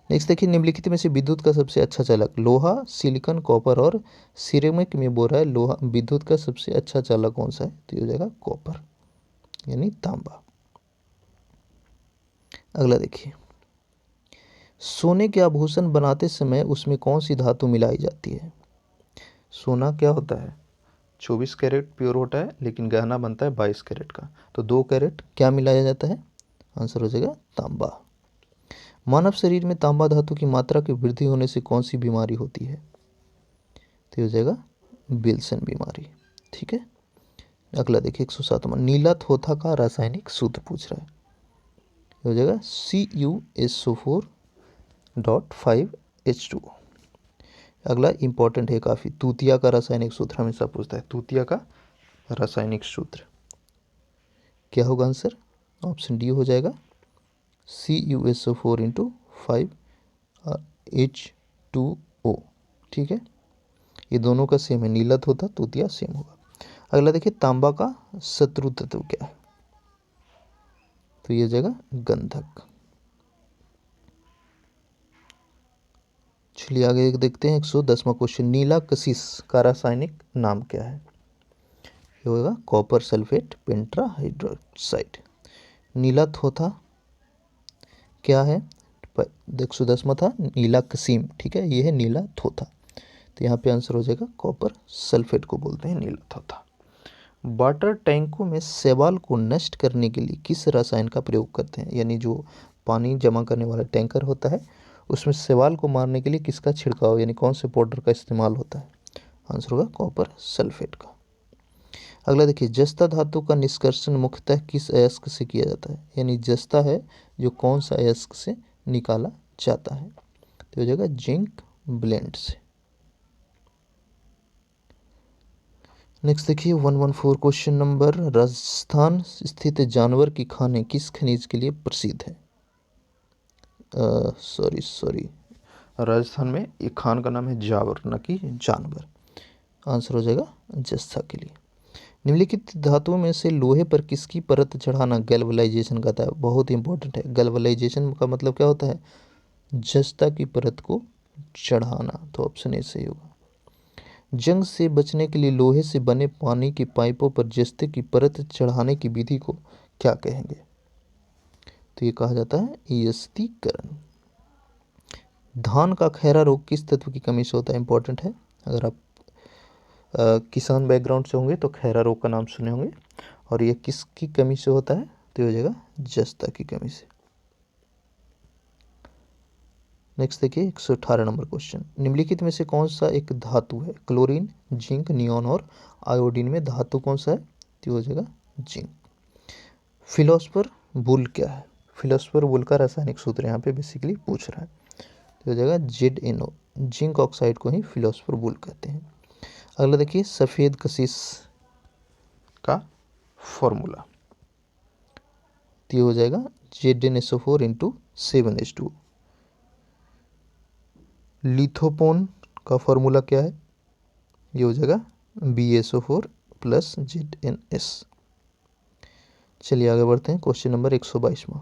A: नेक्स्ट देखिए, निम्नलिखित में से विद्युत का सबसे अच्छा चालक? लोहा, सिलिकॉन, कॉपर और सिरेमिक में बोल रहा है लोहा। विद्युत का सबसे अच्छा चालक कौन सा है? तो ये हो जाएगा कॉपर यानी तांबा। अगला देखिए, सोने के आभूषण बनाते समय उसमें कौन सी धातु मिलाई जाती है? सोना क्या होता है? 24 कैरेट प्योर होता है लेकिन गहना बनता है 22 कैरेट का, तो 2 कैरेट क्या मिलाया जाता है? आंसर हो जाएगा तांबा। मानव शरीर में तांबा धातु की मात्रा की वृद्धि होने से कौन सी बीमारी होती है? तो हो जाएगा विल्सन बीमारी। ठीक है। अगला देखिए 107वां, नीला थोथा का रासायनिक सूत्र पूछ रहा है। हो जाएगा CuSO4.5H2O। अगला इंपॉर्टेंट है काफ़ी, तूतिया का रासायनिक सूत्र हमेशा पूछता है। तूतिया का रासायनिक सूत्र क्या होगा? आंसर ऑप्शन डी हो जाएगा CuSO4 × 5H2O। ठीक है, ये दोनों का सेम है, नीला थोथा तूतिया सेम होगा। अगला देखिए, तांबा का शत्रु तत्व क्या है? तो ये जाएगा गंधक। चलिए आगे देखते हैं 110वां क्वेश्चन, नीला कशिश का रासायनिक नाम क्या है? ये होगा कॉपर सल्फेट पेंट्रा हाइड्रोक्साइड। नीला थोथा क्या है? 110वां था नीला कसीम, ठीक है, ये है नीला थोथा, तो यहाँ पे आंसर हो जाएगा कॉपर सल्फेट को बोलते हैं नीला थोथा। वाटर टैंकों में शैवाल को नष्ट करने के लिए किस रसायन का प्रयोग करते हैं? यानी जो पानी जमा करने वाला टैंकर होता है उसमें शैवाल को मारने के लिए किसका छिड़काव यानी कौन से पाउडर का इस्तेमाल होता है? आंसर होगा कॉपर सल्फेट का। अगला देखिए, जस्ता धातु का निष्कर्षण मुख्यतः किस अयस्क से किया जाता है? यानी जस्ता है जो कौन सा अयस्क से निकाला जाता है? तो हो जाएगा जिंक ब्लेंड से। नेक्स्ट देखिए 114 क्वेश्चन नंबर, राजस्थान स्थित जानवर की खाने किस खनिज के लिए प्रसिद्ध है? सॉरी राजस्थान में एक खान का नाम है जावर, न कि जानवर। आंसर हो जाएगा जस्ता के लिए। निम्नलिखित धातुओं में से लोहे पर किसकी परत चढ़ाना गैल्वलाइजेशन कहता है? बहुत इंपॉर्टेंट है। गैल्वलाइजेशन का मतलब क्या होता है? जस्ता की परत को चढ़ाना, तो ऑप्शन ए सही होगा। जंग से बचने के लिए लोहे से बने पानी की पाइपों पर जस्ते की परत चढ़ाने की विधि को क्या कहेंगे? तो ये कहा जाता है ईयस्तीकरण। धान का खैरा रोग किस तत्व की कमी से होता है? इंपॉर्टेंट है, अगर आप किसान बैकग्राउंड से होंगे तो खैरा रोग का नाम सुने होंगे। और ये किसकी कमी से होता है? तो हो जाएगा जस्ता की कमी से। नेक्स्ट देखिए 118 नंबर क्वेश्चन, निम्नलिखित में से कौन सा एक धातु है? क्लोरीन, जिंक, नियॉन और आयोडीन में धातु कौन सा है? तो हो जाएगा जिंक। फिलोस्फर वुल क्या है? फिलोस्फर वुल का रासायनिक सूत्र यहाँ पे बेसिकली पूछ रहा है, तो हो जाएगा ZnO जिंक ऑक्साइड को ही फिलॉसफर बुल कहते हैं। अगला देखिए सफ़ेद कशिश का फॉर्मूला, तो ये हो जाएगा ZnSO4 इंटू 7H2। लिथोपोन का फॉर्मूला क्या है, ये हो जाएगा BSO4 प्लस ZnS। चलिए आगे बढ़ते हैं। क्वेश्चन नंबर 122वां,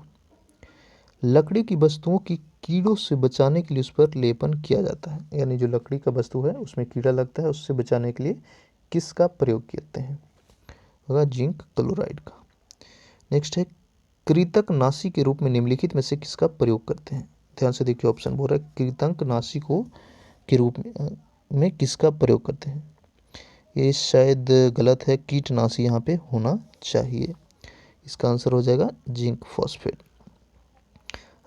A: लकड़ी की वस्तुओं की कीड़ों से बचाने के लिए उस पर लेपन किया जाता है, यानी जो लकड़ी का वस्तु है उसमें कीड़ा लगता है, उससे बचाने के लिए किसका प्रयोग करते हैं, होगा जिंक क्लोराइड का। नेक्स्ट है कृतंकनाशी के रूप में निम्नलिखित में से किसका प्रयोग करते हैं। ध्यान से देखिए, ऑप्शन बोल रहा है कृतंकनाशी को के रूप में किसका प्रयोग करते हैं। ये शायद गलत है, कीटनाशी यहाँ पे होना चाहिए। इसका आंसर हो जाएगा जिंक फॉस्फेट।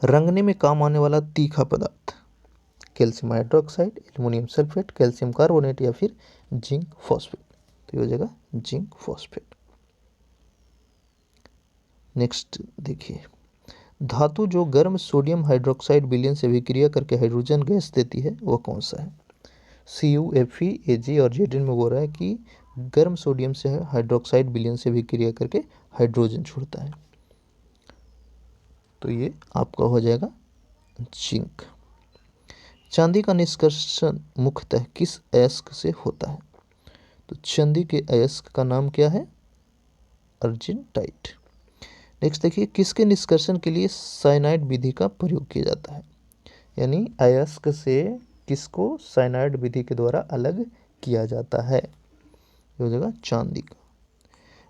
A: रंगने में काम आने वाला तीखा पदार्थ, calcium hydroxide, aluminium sulphate, calcium carbonate या फिर जिंक फॉस्फेट, तो ये हो जाएगा जिंक फॉस्फेट। नेक्स्ट देखिए, धातु जो गर्म सोडियम हाइड्रोक्साइड विलयन से अभिक्रिया करके हाइड्रोजन गैस देती है वह कौन सा है। CuFe, Ag और Zn में बोल रहा है कि गर्म सोडियम से हाइड्रोक्साइड विलयन से अभिक्रिया करके हाइड्रोजन छोड़ता है, तो ये आपका हो जाएगा जिंक। चांदी का निष्कर्षण मुख्यतः किस अयस्क से होता है, तो चांदी के अयस्क का नाम क्या है, अर्जेंटाइट। नेक्स्ट देखिए, किसके निष्कर्षण के लिए साइनाइड विधि का प्रयोग किया जाता है, यानी अयस्क से किसको साइनाइड विधि के द्वारा अलग किया जाता है, ये हो जाएगा चांदी का।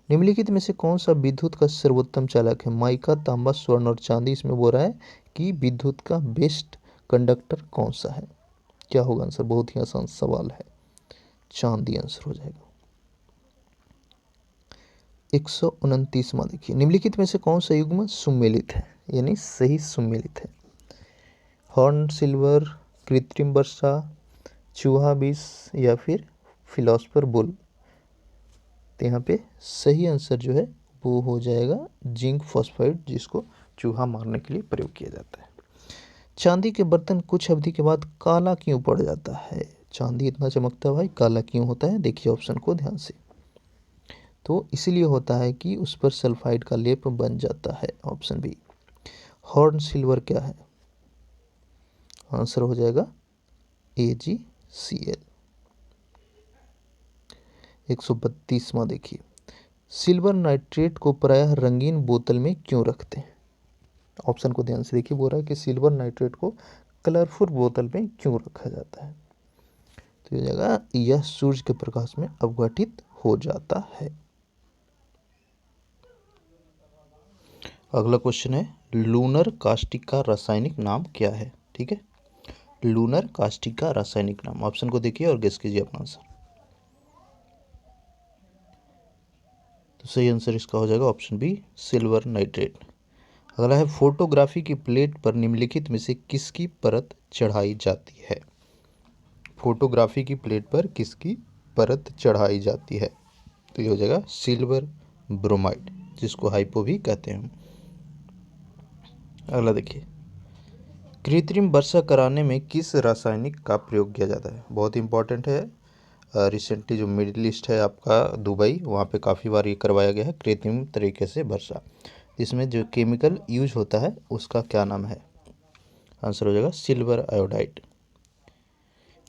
A: निम्नलिखित में से कौन सा विद्युत का सर्वोत्तम चालक है, माइका, तांबा, स्वर्ण और चांदी। इसमें बोल रहा है कि विद्युत का बेस्ट कंडक्टर कौन सा है, क्या होगा आंसर, बहुत ही आसान सवाल है, चांदी आंसर हो जाएगा। 129वां देखिए, निम्नलिखित में से कौन सा युग्म सुमेलित है, यानी सही सुमेलित है। हॉर्न सिल्वर, कृत्रिम वर्षा, चूहा विष या फिर फिलॉसफर बुल, तो यहाँ पे सही आंसर जो है वो हो जाएगा जिंक फॉस्फाइड, जिसको चूहा मारने के लिए प्रयोग किया जाता है। चांदी के बर्तन कुछ अवधि के बाद काला क्यों पड़ जाता है, चांदी इतना चमकता है भाई, काला क्यों होता है, देखिए ऑप्शन को ध्यान से। तो इसलिए होता है कि उस पर सल्फाइड का लेप बन जाता है, ऑप्शन बी। हॉर्न सिल्वर क्या है, आंसर हो जाएगा AgCl। 132वां देखिए, सिल्वर नाइट्रेट को प्रायः रंगीन बोतल में क्यों रखते हैं, ऑप्शन को ध्यान से देखिए। बोल रहा है कि सिल्वर नाइट्रेट को कलरफुल बोतल में क्यों रखा जाता है, तो ये जगह यह सूर्य के प्रकाश में अपघटित हो जाता है। अगला क्वेश्चन है, लूनर कास्टिक का रासायनिक नाम क्या है, ठीक है, लूनर कास्टिक का रासायनिक नाम, ऑप्शन को देखिए और गेस कीजिए अपना आंसर। तो सही आंसर इसका हो जाएगा ऑप्शन बी, सिल्वर नाइट्रेट। अगला है, फोटोग्राफी की प्लेट पर निम्नलिखित में से किसकी परत चढ़ाई जाती है, फोटोग्राफी की प्लेट पर किसकी परत चढ़ाई जाती है, तो ये हो जाएगा सिल्वर ब्रोमाइड, जिसको हाइपो भी कहते हैं। अगला देखिए, कृत्रिम वर्षा कराने में किस रासायनिक का प्रयोग किया जाता है, बहुत इंपॉर्टेंट है। रिसेंटली जो मिडिल ईस्ट है आपका दुबई, वहाँ पे काफ़ी बार ये करवाया गया है कृत्रिम तरीके से वर्षा। इसमें जो केमिकल यूज होता है उसका क्या नाम है, आंसर हो जाएगा सिल्वर आयोडाइड।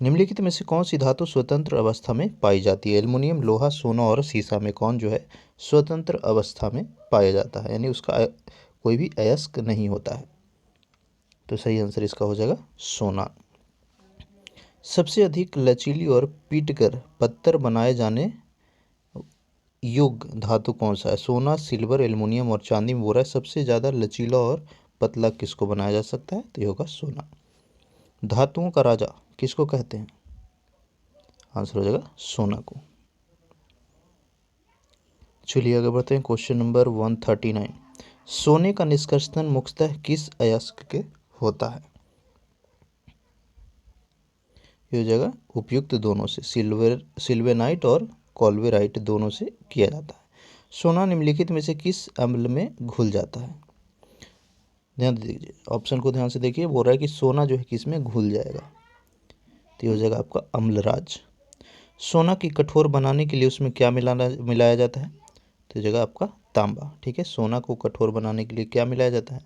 A: निम्नलिखित में से कौन सी धातु स्वतंत्र अवस्था में पाई जाती है, एल्युमिनियम, लोहा, सोना और सीसा में कौन जो है स्वतंत्र अवस्था में पाया जाता है, यानी उसका कोई भी अयस्क नहीं होता है, तो सही आंसर इसका हो जाएगा सोना। सबसे अधिक लचीली और पीटकर पत्थर बनाए जाने योग्य धातु कौन सा है, सोना, सिल्वर, एल्युमिनियम और चांदी में बोल रहा है सबसे ज़्यादा लचीला और पतला किसको बनाया जा सकता है, तो ये होगा सोना। धातुओं का राजा किसको कहते हैं, आंसर हो जाएगा सोना को। चलिए आगे बढ़ते हैं। क्वेश्चन नंबर 139, सोने का निष्कर्षण मुख्यतः किस अयस्क के होता है, ये हो जाएगा उपयुक्त दोनों से, सिल्वेनाइट और कॉल्वेराइट दोनों से किया जाता है। सोना निम्नलिखित में से किस अम्ल में घुल जाता है, ध्यान दीजिए, ऑप्शन को ध्यान से देखिए। बोल रहा है कि सोना जो है किस में घुल जाएगा, तो ये हो जाएगा आपका अम्लराज। सोना की कठोर बनाने के लिए उसमें क्या मिलाया जाता है? तो ये जगह आपका तांबा। ठीक है, सोना को कठोर बनाने के लिए क्या मिलाया जाता है?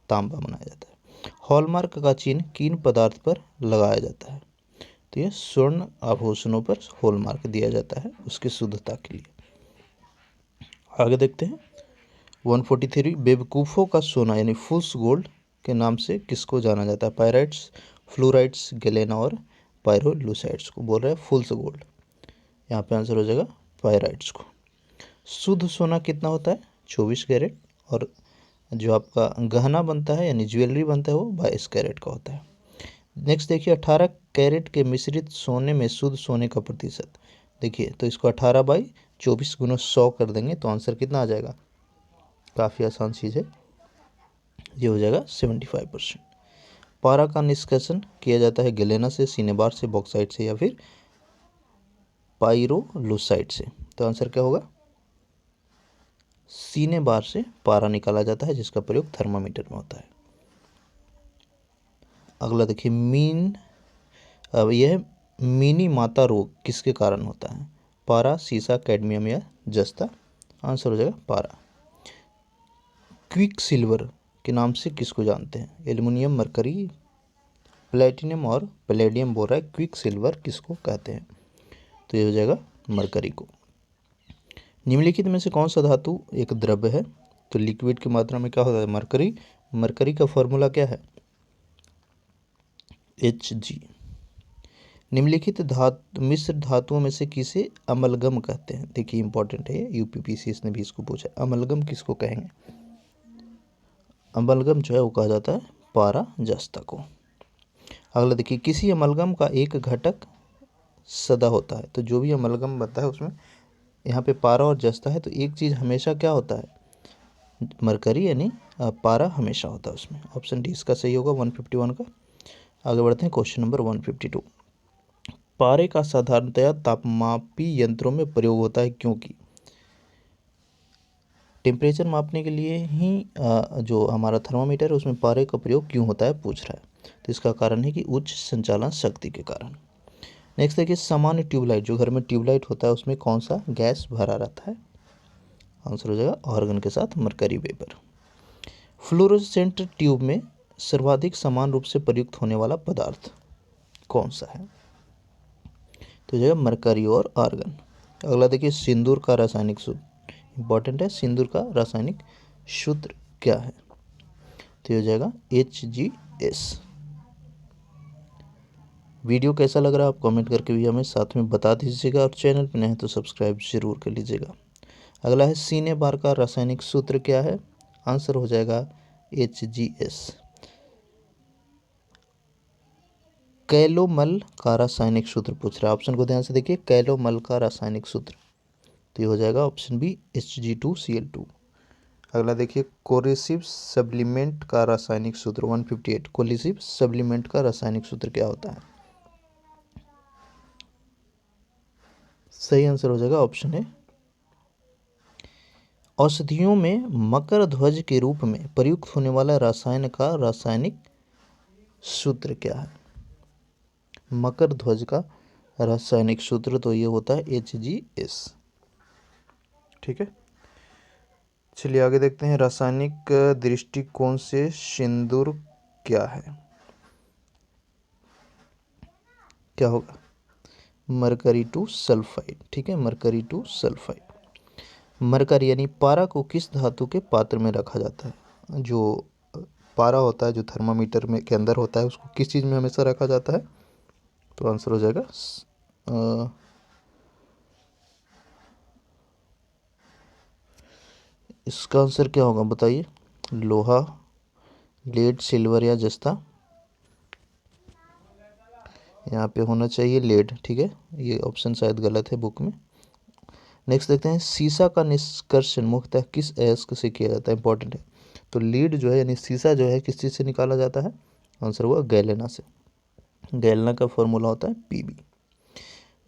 A: तांबा बनाया जाता है। हॉलमार्क का चिन्ह किन पदार्थ पर लगाया जाता है? तो ये स्वर्ण आभूषणों पर हॉलमार्क दिया जाता है उसकी शुद्धता के लिए। आगे देखते हैं 143, बेवकूफ़ों का सोना यानी फूल्स गोल्ड के नाम से किसको जाना जाता है? पायराइट्स, फ्लोराइड्स, गैलेना और पायरोलुसाइड्स को बोल रहे हैं फूल्स गोल्ड। यहाँ पे आंसर हो जाएगा पायराइट्स को। शुद्ध सोना कितना होता है? 24 कैरेट। और जो आपका गहना बनता है यानी ज्वेलरी बनता है वो 22 कैरेट का होता है। नेक्स्ट देखिए 18 कैरेट के मिश्रित सोने में शुद्ध सोने का प्रतिशत। देखिए तो इसको 18 बाई 24 गुना 100 कर देंगे तो आंसर कितना आ जाएगा? काफ़ी आसान चीज़ है, ये हो जाएगा 75%। पारा का निष्कर्षण किया जाता है गैलेना से, सिनेबार से, बॉक्साइट से या फिर पाइरोलुसाइट से। तो आंसर क्या होगा? सिनेबार से पारा निकाला जाता है जिसका प्रयोग थर्मामीटर में होता है। अगला देखिए अब यह मिनी माता रोग किसके कारण होता है? पारा, सीसा, कैडमियम या जस्ता? आंसर हो जाएगा पारा। क्विक सिल्वर के नाम से किसको जानते हैं? एल्युमिनियम, मरकरी, प्लेटिनम और पैलेडियम बोल रहा है। क्विक सिल्वर किसको कहते हैं? तो ये हो जाएगा मरकरी को। निम्नलिखित में से कौन सा धातु एक द्रव्य है? तो लिक्विड की मात्रा में क्या होता है? मरकरी। मरकरी का फॉर्मूला क्या है? Hg। निम्नलिखित मिश्र धातुओं में से किसे अमलगम कहते हैं? देखिए इंपॉर्टेंट है, यूपीपीसी ने भी इसको पूछा। अमलगम किसको कहेंगे? अमलगम जो है वो कहा जाता है पारा जस्ता को। अगला देखिए किसी अमलगम का एक घटक सदा होता है। तो जो भी अमलगम बनता है उसमें यहाँ पे पारा और जस्ता है तो एक चीज़ हमेशा क्या होता है? मरकरी यानी पारा हमेशा होता है उसमें। ऑप्शन डी इसका सही होगा 151 का। आगे बढ़ते हैं क्वेश्चन नंबर 152। पारे का साधारणतया तापमापी यंत्रों में प्रयोग होता है क्योंकि टेम्परेचर मापने के लिए ही जो हमारा थर्मामीटर है उसमें पारे का प्रयोग क्यों होता है पूछ रहा है। तो इसका कारण है कि उच्च संचालन शक्ति के कारण। नेक्स्ट देखिए सामान्य ट्यूबलाइट, जो घर में ट्यूबलाइट होता है उसमें कौन सा गैस भरा रहता है? आंसर हो जाएगा ऑर्गन के साथ मरकरी वेपर। फ्लोरोसेंट ट्यूब में सर्वाधिक समान रूप से प्रयुक्त होने वाला पदार्थ कौन सा है? तो जो है मरकरी और आर्गन। अगला देखिए सिंदूर का रासायनिक सूत्र, इंपॉर्टेंट है। सिंदूर का रासायनिक सूत्र क्या है? तो हो जाएगा HgS। वीडियो कैसा लग रहा है आप कमेंट करके भी हमें साथ में बता दीजिएगा और चैनल पर नए हैं तो सब्सक्राइब जरूर कर लीजिएगा। अगला है सीने बार का रासायनिक सूत्र क्या है? आंसर हो जाएगा HgS। कैलोमल का रासायनिक सूत्र पूछ रहा है, ऑप्शन को ध्यान से देखिए। कैलोमल का रासायनिक सूत्र तो ये हो जाएगा ऑप्शन बी Hg2Cl2। अगला देखिए कोरेसिव सब्लीमेंट का रासायनिक सूत्र 158। कोरेसिव सब्लीमेंट का रासायनिक सूत्र क्या होता है? सही आंसर हो जाएगा ऑप्शन है। औषधियों में मकर ध्वज के रूप में प्रयुक्त होने वाला रसायन का रासायनिक सूत्र क्या है? मकर ध्वज का रासायनिक सूत्र तो ये होता है HgS। ठीक है, चलिए आगे देखते हैं रासायनिक दृष्टिकोण से सिंदूर क्या है? क्या होगा? Mercury two sulphide. ठीक है, मरकरी टू सल्फाइड। मरकरी यानी पारा को किस धातु के पात्र में रखा जाता है? जो पारा होता है जो थर्मामीटर में के अंदर होता है उसको किस चीज़ में हमेशा रखा जाता है? तो आंसर हो जाएगा इसका आंसर क्या होगा बताइए? लोहा, लेड, सिल्वर या जस्ता? यहाँ पे होना चाहिए लेड। ठीक है, ये ऑप्शन शायद गलत है बुक में। नेक्स्ट देखते हैं सीसा का निष्कर्षण मुख्यतः किस अयस्क से किया जाता है? इंपॉर्टेंट है। तो लीड जो है यानी सीसा जो है किस चीज़ से निकाला जाता है? आंसर हुआ गैलेना से। गैलेना का फॉर्मूला होता है Pb।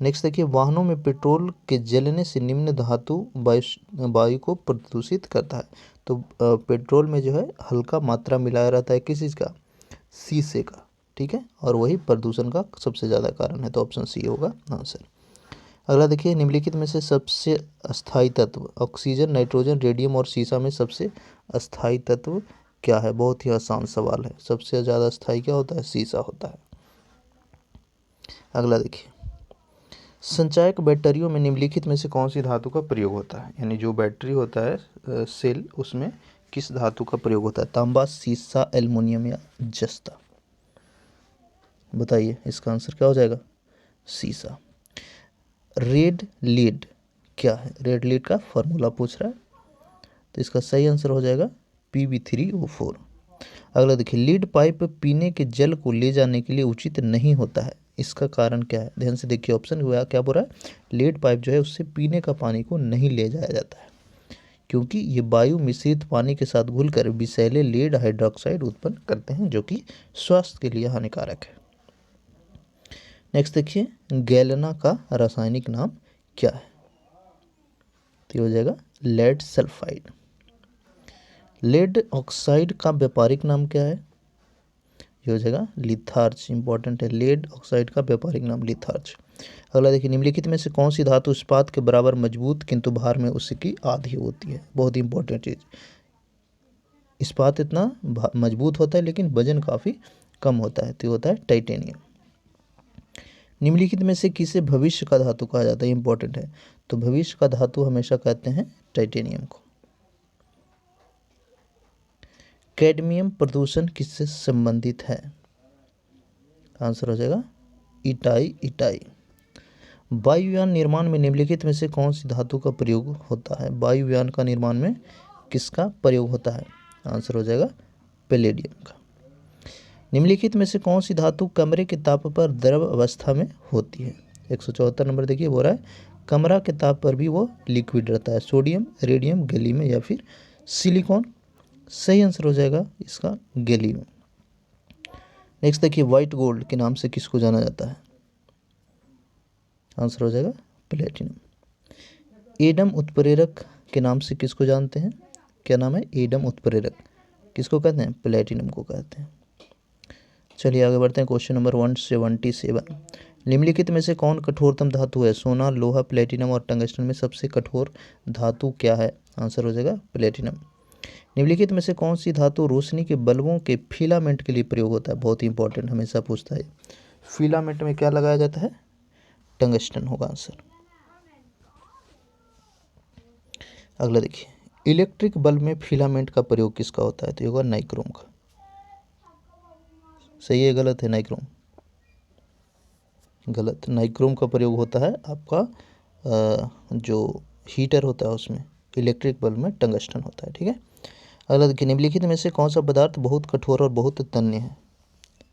A: नेक्स्ट देखिए वाहनों में पेट्रोल के जलने से निम्न धातु वायु को प्रदूषित करता है। तो पेट्रोल में जो है हल्का मात्रा मिलाया रहता है किस चीज़ का? शीशे का। ठीक ठीक है, और वही प्रदूषण का सबसे ज़्यादा कारण है, तो ऑप्शन सी होगा आंसर। अगला देखिए, निम्नलिखित में से सबसे अस्थायी तत्व ऑक्सीजन, नाइट्रोजन, रेडियम और सीसा में सबसे अस्थायी तत्व क्या है? बहुत ही आसान सवाल है। सबसे ज़्यादा अस्थायी क्या होता है? सीसा होता है। अगला देखिए, संचायक बैटरियों में निम्नलिखित में से कौन सी धातु का प्रयोग होता है? यानी जो बैटरी होता है सेल, उसमें किस धातु का प्रयोग होता है? तांबा, सीसा, एल्युमिनियम या जस्ता? बताइए, इसका आंसर क्या हो जाएगा? सीसा। रेड लीड क्या है? रेड लीड का फॉर्मूला पूछ रहा है, तो इसका सही आंसर हो जाएगा Pb3O4। अगला देखिए, लीड पाइप पीने के जल को ले जाने के लिए उचित नहीं होता है, इसका कारण क्या है? ध्यान से देखिए, ऑप्शन हुआ क्या बोल रहा है? लीड पाइप जो है उससे पीने का पानी को नहीं ले जाया जाता है, क्योंकि ये वायु मिश्रित पानी के साथ घुलकर विषैले लीड हाइड्रोक्साइड उत्पन्न करते हैं, जो कि स्वास्थ्य के लिए हानिकारक है। नेक्स्ट देखिए, गैलेना का रासायनिक नाम क्या है? तो ये हो जाएगा लेड सल्फाइड। लेड ऑक्साइड का व्यापारिक नाम क्या है? ये हो जाएगा लिथार्ज। इंपॉर्टेंट है, लेड ऑक्साइड का व्यापारिक नाम लिथार्ज। अगला देखिए, निम्नलिखित में से कौन सी धातु इस्पात के बराबर मजबूत किंतु भार में उसकी आधी होती है? बहुत ही इंपॉर्टेंट चीज, इस्पात इतना मजबूत होता है लेकिन वजन काफी कम होता है, तो होता है टाइटेनियम। निम्नलिखित में से किसे भविष्य का धातु कहा जाता है? इंपॉर्टेंट है, तो भविष्य का धातु हमेशा कहते हैं टाइटेनियम को। कैडमियम प्रदूषण किससे संबंधित है? आंसर हो जाएगा इटाई। वायुयान निर्माण में निम्नलिखित में से कौन सी धातु का प्रयोग होता है? वायुयान का निर्माण में किसका प्रयोग होता है? आंसर हो जाएगा पैलेडियम का। निम्नलिखित में से कौन सी धातु कमरे के ताप पर द्रव अवस्था में होती है? 174 नंबर देखिए, बोल रहा है कमरा के ताप पर भी वो लिक्विड रहता है। सोडियम, रेडियम, गैलियम या फिर सिलिकॉन? सही आंसर हो जाएगा इसका गैलियम। नेक्स्ट देखिए, व्हाइट गोल्ड के नाम से किसको जाना जाता है? आंसर हो जाएगा प्लेटिनम। एडम उत्प्रेरक के नाम से किसको जानते हैं? क्या नाम है? एडम उत्प्रेरक। किसको कहते हैं? प्लेटिनम को कहते हैं। चलिए आगे बढ़ते हैं, क्वेश्चन नंबर 177। निम्नलिखित में से कौन कठोरतम धातु है? सोना, लोहा, प्लेटिनम और टंगस्टन में सबसे कठोर धातु क्या है? आंसर हो जाएगा प्लेटिनम। निम्नलिखित में से कौन सी धातु रोशनी के बल्बों के फिलामेंट के लिए प्रयोग होता है? बहुत ही इंपॉर्टेंट, हमेशा पूछता है। फिलामेंट में क्या लगाया जाता है? टंगस्टन होगा आंसर। अगला देखिए, इलेक्ट्रिक बल्ब में फिलामेंट का प्रयोग किसका होता है? तो ये होगा नाइक्रोम का। सही है, गलत है? नाइक्रोम गलत। नाइक्रोम का प्रयोग होता है आपका जो हीटर होता है उसमें, इलेक्ट्रिक बल्ब में टंगस्टन होता है, ठीक है। अगला देखिए, निम्नलिखित में से कौन सा पदार्थ बहुत कठोर और बहुत तन्य है?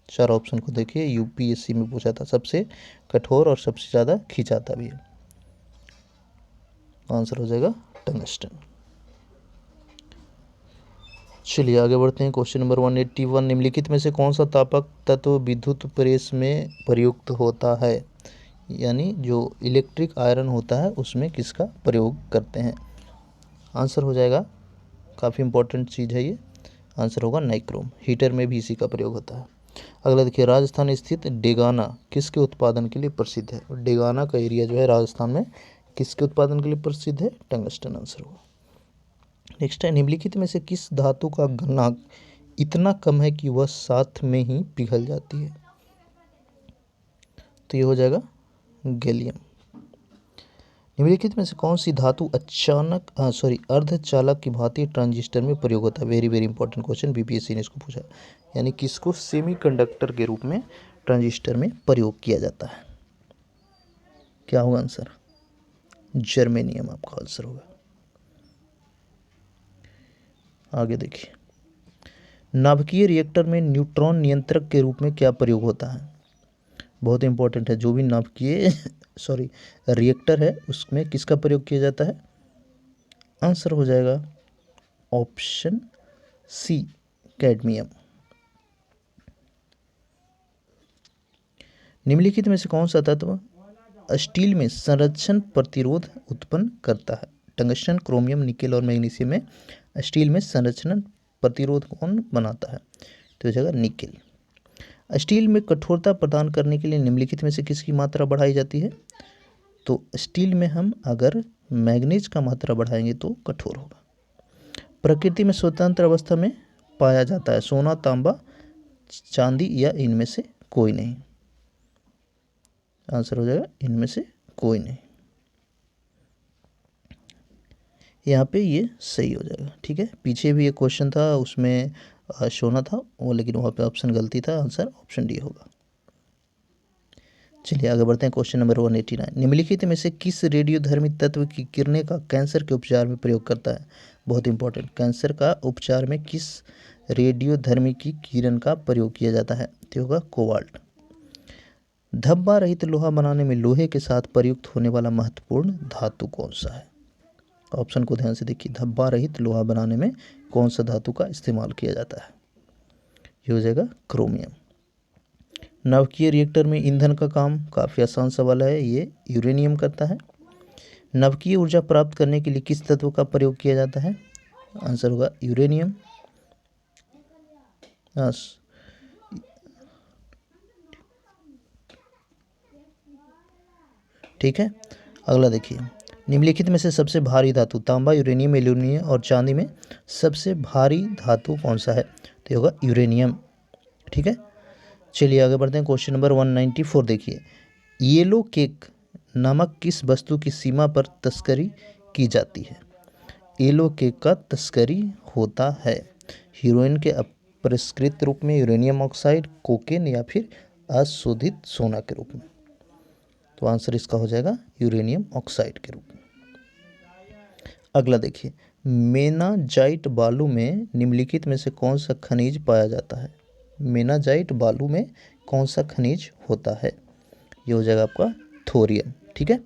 A: चार ऑप्शन को देखिए, यूपीएससी में पूछा था, सबसे कठोर और सबसे ज़्यादा खिंचाता भी है। आंसर हो जाएगा टंगस्टन। चलिए आगे बढ़ते हैं, क्वेश्चन नंबर 181। निम्नलिखित में से कौन सा तापक तत्व विद्युत प्रेस में प्रयुक्त होता है? यानी जो इलेक्ट्रिक आयरन होता है उसमें किसका प्रयोग करते हैं? आंसर हो जाएगा, काफ़ी इंपॉर्टेंट चीज़ है ये, आंसर होगा नाइक्रोम। हीटर में भी इसी का प्रयोग होता है। अगला देखिए, राजस्थान स्थित डेगाना किसके उत्पादन के लिए प्रसिद्ध है? डेगाना का एरिया जो है राजस्थान में किसके उत्पादन के लिए प्रसिद्ध है? टंगस्टन आंसर होगा। नेक्स्ट है, निम्नलिखित में से किस धातु का घनांक इतना कम है कि वह साथ में ही पिघल जाती है? तो ये हो जाएगा गैलियम। निम्नलिखित में से कौन सी धातु अर्धचालक की भांति ट्रांजिस्टर में प्रयोग होता है? Very very important question, BPSC ने इसको पूछा। यानी किसको सेमीकंडक्टर के रूप में ट्रांजिस्टर में प्रयोग किया जाता है? क्या होगा आंसर? जर्मेनियम आपका आंसर होगा। आगे देखिए, नाभिकीय रिएक्टर में न्यूट्रॉन नियंत्रक के रूप में क्या प्रयोग होता है? बहुत इंपॉर्टेंट है, जो भी नाभिकीय रिएक्टर है उसमें किसका प्रयोग किया जाता है? आंसर हो जाएगा ऑप्शन सी, कैडमियम। निम्नलिखित में से कौन सा तत्व स्टील में संरक्षण प्रतिरोध उत्पन्न करता है? टंगस्टन, क्रोमियम, निकेल और मैग्नीशियम में स्टील में संरक्षण प्रतिरोध कौन बनाता है? तो हो जाएगा निकेल। स्टील में कठोरता प्रदान करने के लिए निम्नलिखित में से किसकी मात्रा बढ़ाई जाती है? तो स्टील में हम अगर मैग्नीज का मात्रा बढ़ाएंगे तो कठोर होगा। प्रकृति में स्वतंत्र अवस्था में पाया जाता है सोना, तांबा, चांदी या इनमें से कोई नहीं। आंसर हो जाएगा इनमें से कोई नहीं। यहाँ पे ये सही हो जाएगा। ठीक है, पीछे भी एक क्वेश्चन था उसमें सोना था वो, लेकिन वहाँ पे ऑप्शन गलती था, आंसर ऑप्शन डी होगा। चलिए आगे बढ़ते हैं। क्वेश्चन नंबर 189, निम्नलिखित में से किस रेडियोधर्मी तत्व की किरणें का कैंसर के उपचार में प्रयोग करता है? बहुत इंपॉर्टेंट, कैंसर का उपचार में किस रेडियोधर्मी की किरण का प्रयोग किया जाता है? तो होगा कोबाल्ट। धब्बा रहित लोहा बनाने में लोहे के साथ प्रयुक्त होने वाला महत्वपूर्ण धातु कौन सा है? ऑप्शन को ध्यान से देखिए। धब्बा रहित लोहा बनाने में कौन सा धातु का इस्तेमाल किया जाता है? ये हो जाएगा क्रोमियम। नवकीय रिएक्टर में ईंधन का काम काफ़ी आसान सवाल है, ये यूरेनियम करता है। नवकीय ऊर्जा प्राप्त करने के लिए किस तत्व का प्रयोग किया जाता है? आंसर होगा यूरेनियम। ठीक है, अगला देखिए। निम्नलिखित में से सबसे भारी धातु तांबा, यूरेनियम, एल्यूमिनियम और चांदी में सबसे भारी धातु कौन सा है? तो होगा यूरेनियम। ठीक है, चलिए आगे बढ़ते हैं। क्वेश्चन नंबर 194 देखिए। येलो केक नामक किस वस्तु की सीमा पर तस्करी की जाती है? येलो केक का तस्करी होता है हीरोइन के अपरिष्कृत रूप में, यूरेनियम ऑक्साइड, कोकेन या फिर अशोधित सोना के रूप में? तो आंसर इसका हो जाएगा यूरेनियम ऑक्साइड के रूप में। अगला देखिए। मेनाजाइट बालू में निम्नलिखित में से कौन सा खनिज पाया जाता है? मेनाजाइट बालू में कौन सा खनिज होता है? ये हो जाएगा आपका थोरियम। ठीक है,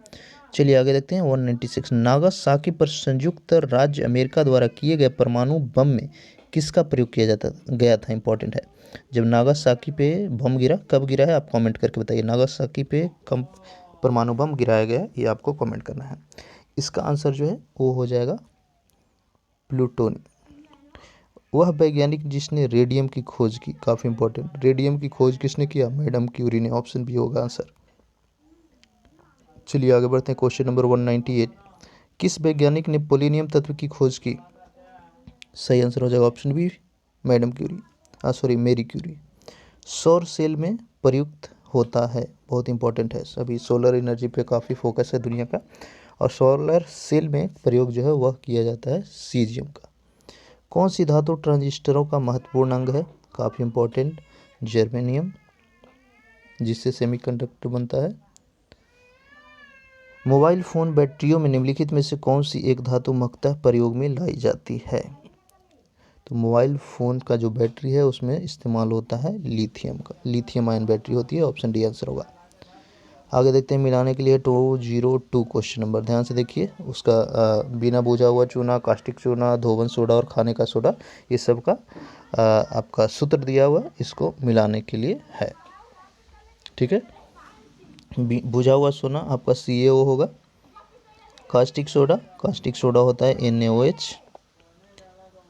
A: चलिए आगे देखते हैं। 196, नागासाकी पर संयुक्त राज्य अमेरिका द्वारा किए गए परमाणु बम में किसका प्रयोग किया गया था? इंपॉर्टेंट है। जब नागासाकी पे बम गिरा, कब गिरा है आप कमेंट करके बताइए। नागासाकी पे कम परमाणु बम गिराया गया, ये आपको कमेंट करना है। इसका आंसर जो है वो हो जाएगा प्लूटोनियम। वह वैज्ञानिक जिसने रेडियम की खोज की, काफ़ी इंपॉर्टेंट, रेडियम की खोज किसने किया? मैडम क्यूरी ने। ऑप्शन बी होगा आंसर। चलिए आगे बढ़ते हैं। क्वेश्चन नंबर 198, किस वैज्ञानिक ने पोलोनियम तत्व की खोज की? सही आंसर हो जाएगा option B, madam Curie, Marie Curie. सौर सेल में प्रयुक्त होता है, बहुत इंपॉर्टेंट है, सभी सोलर एनर्जी पे काफ़ी फोकस है दुनिया का, और सोलर सेल में प्रयोग जो है वह किया जाता है सीजियम का। कौन सी धातु ट्रांजिस्टरों का महत्वपूर्ण अंग है? काफ़ी इंपॉर्टेंट, जर्मेनियम, जिससे सेमीकंडक्टर बनता है। मोबाइल फ़ोन बैटरियों में निम्नलिखित में से कौन सी एक धातु मुख्यतः प्रयोग में लाई जाती है? तो मोबाइल फ़ोन का जो बैटरी है उसमें इस्तेमाल होता है लिथियम का, लिथियम आयन बैटरी होती है। ऑप्शन डी आंसर होगा। आगे देखते हैं। मिलाने के लिए 202 क्वेश्चन नंबर, ध्यान से देखिए। उसका बिना बुझा हुआ चूना, कास्टिक चूना, धोवन सोडा और खाने का सोडा, ये सब का आपका सूत्र दिया हुआ, इसको मिलाने के लिए है। ठीक है, बुझा हुआ सोना आपका CaO होगा। कास्टिक सोडा होता है NaOH।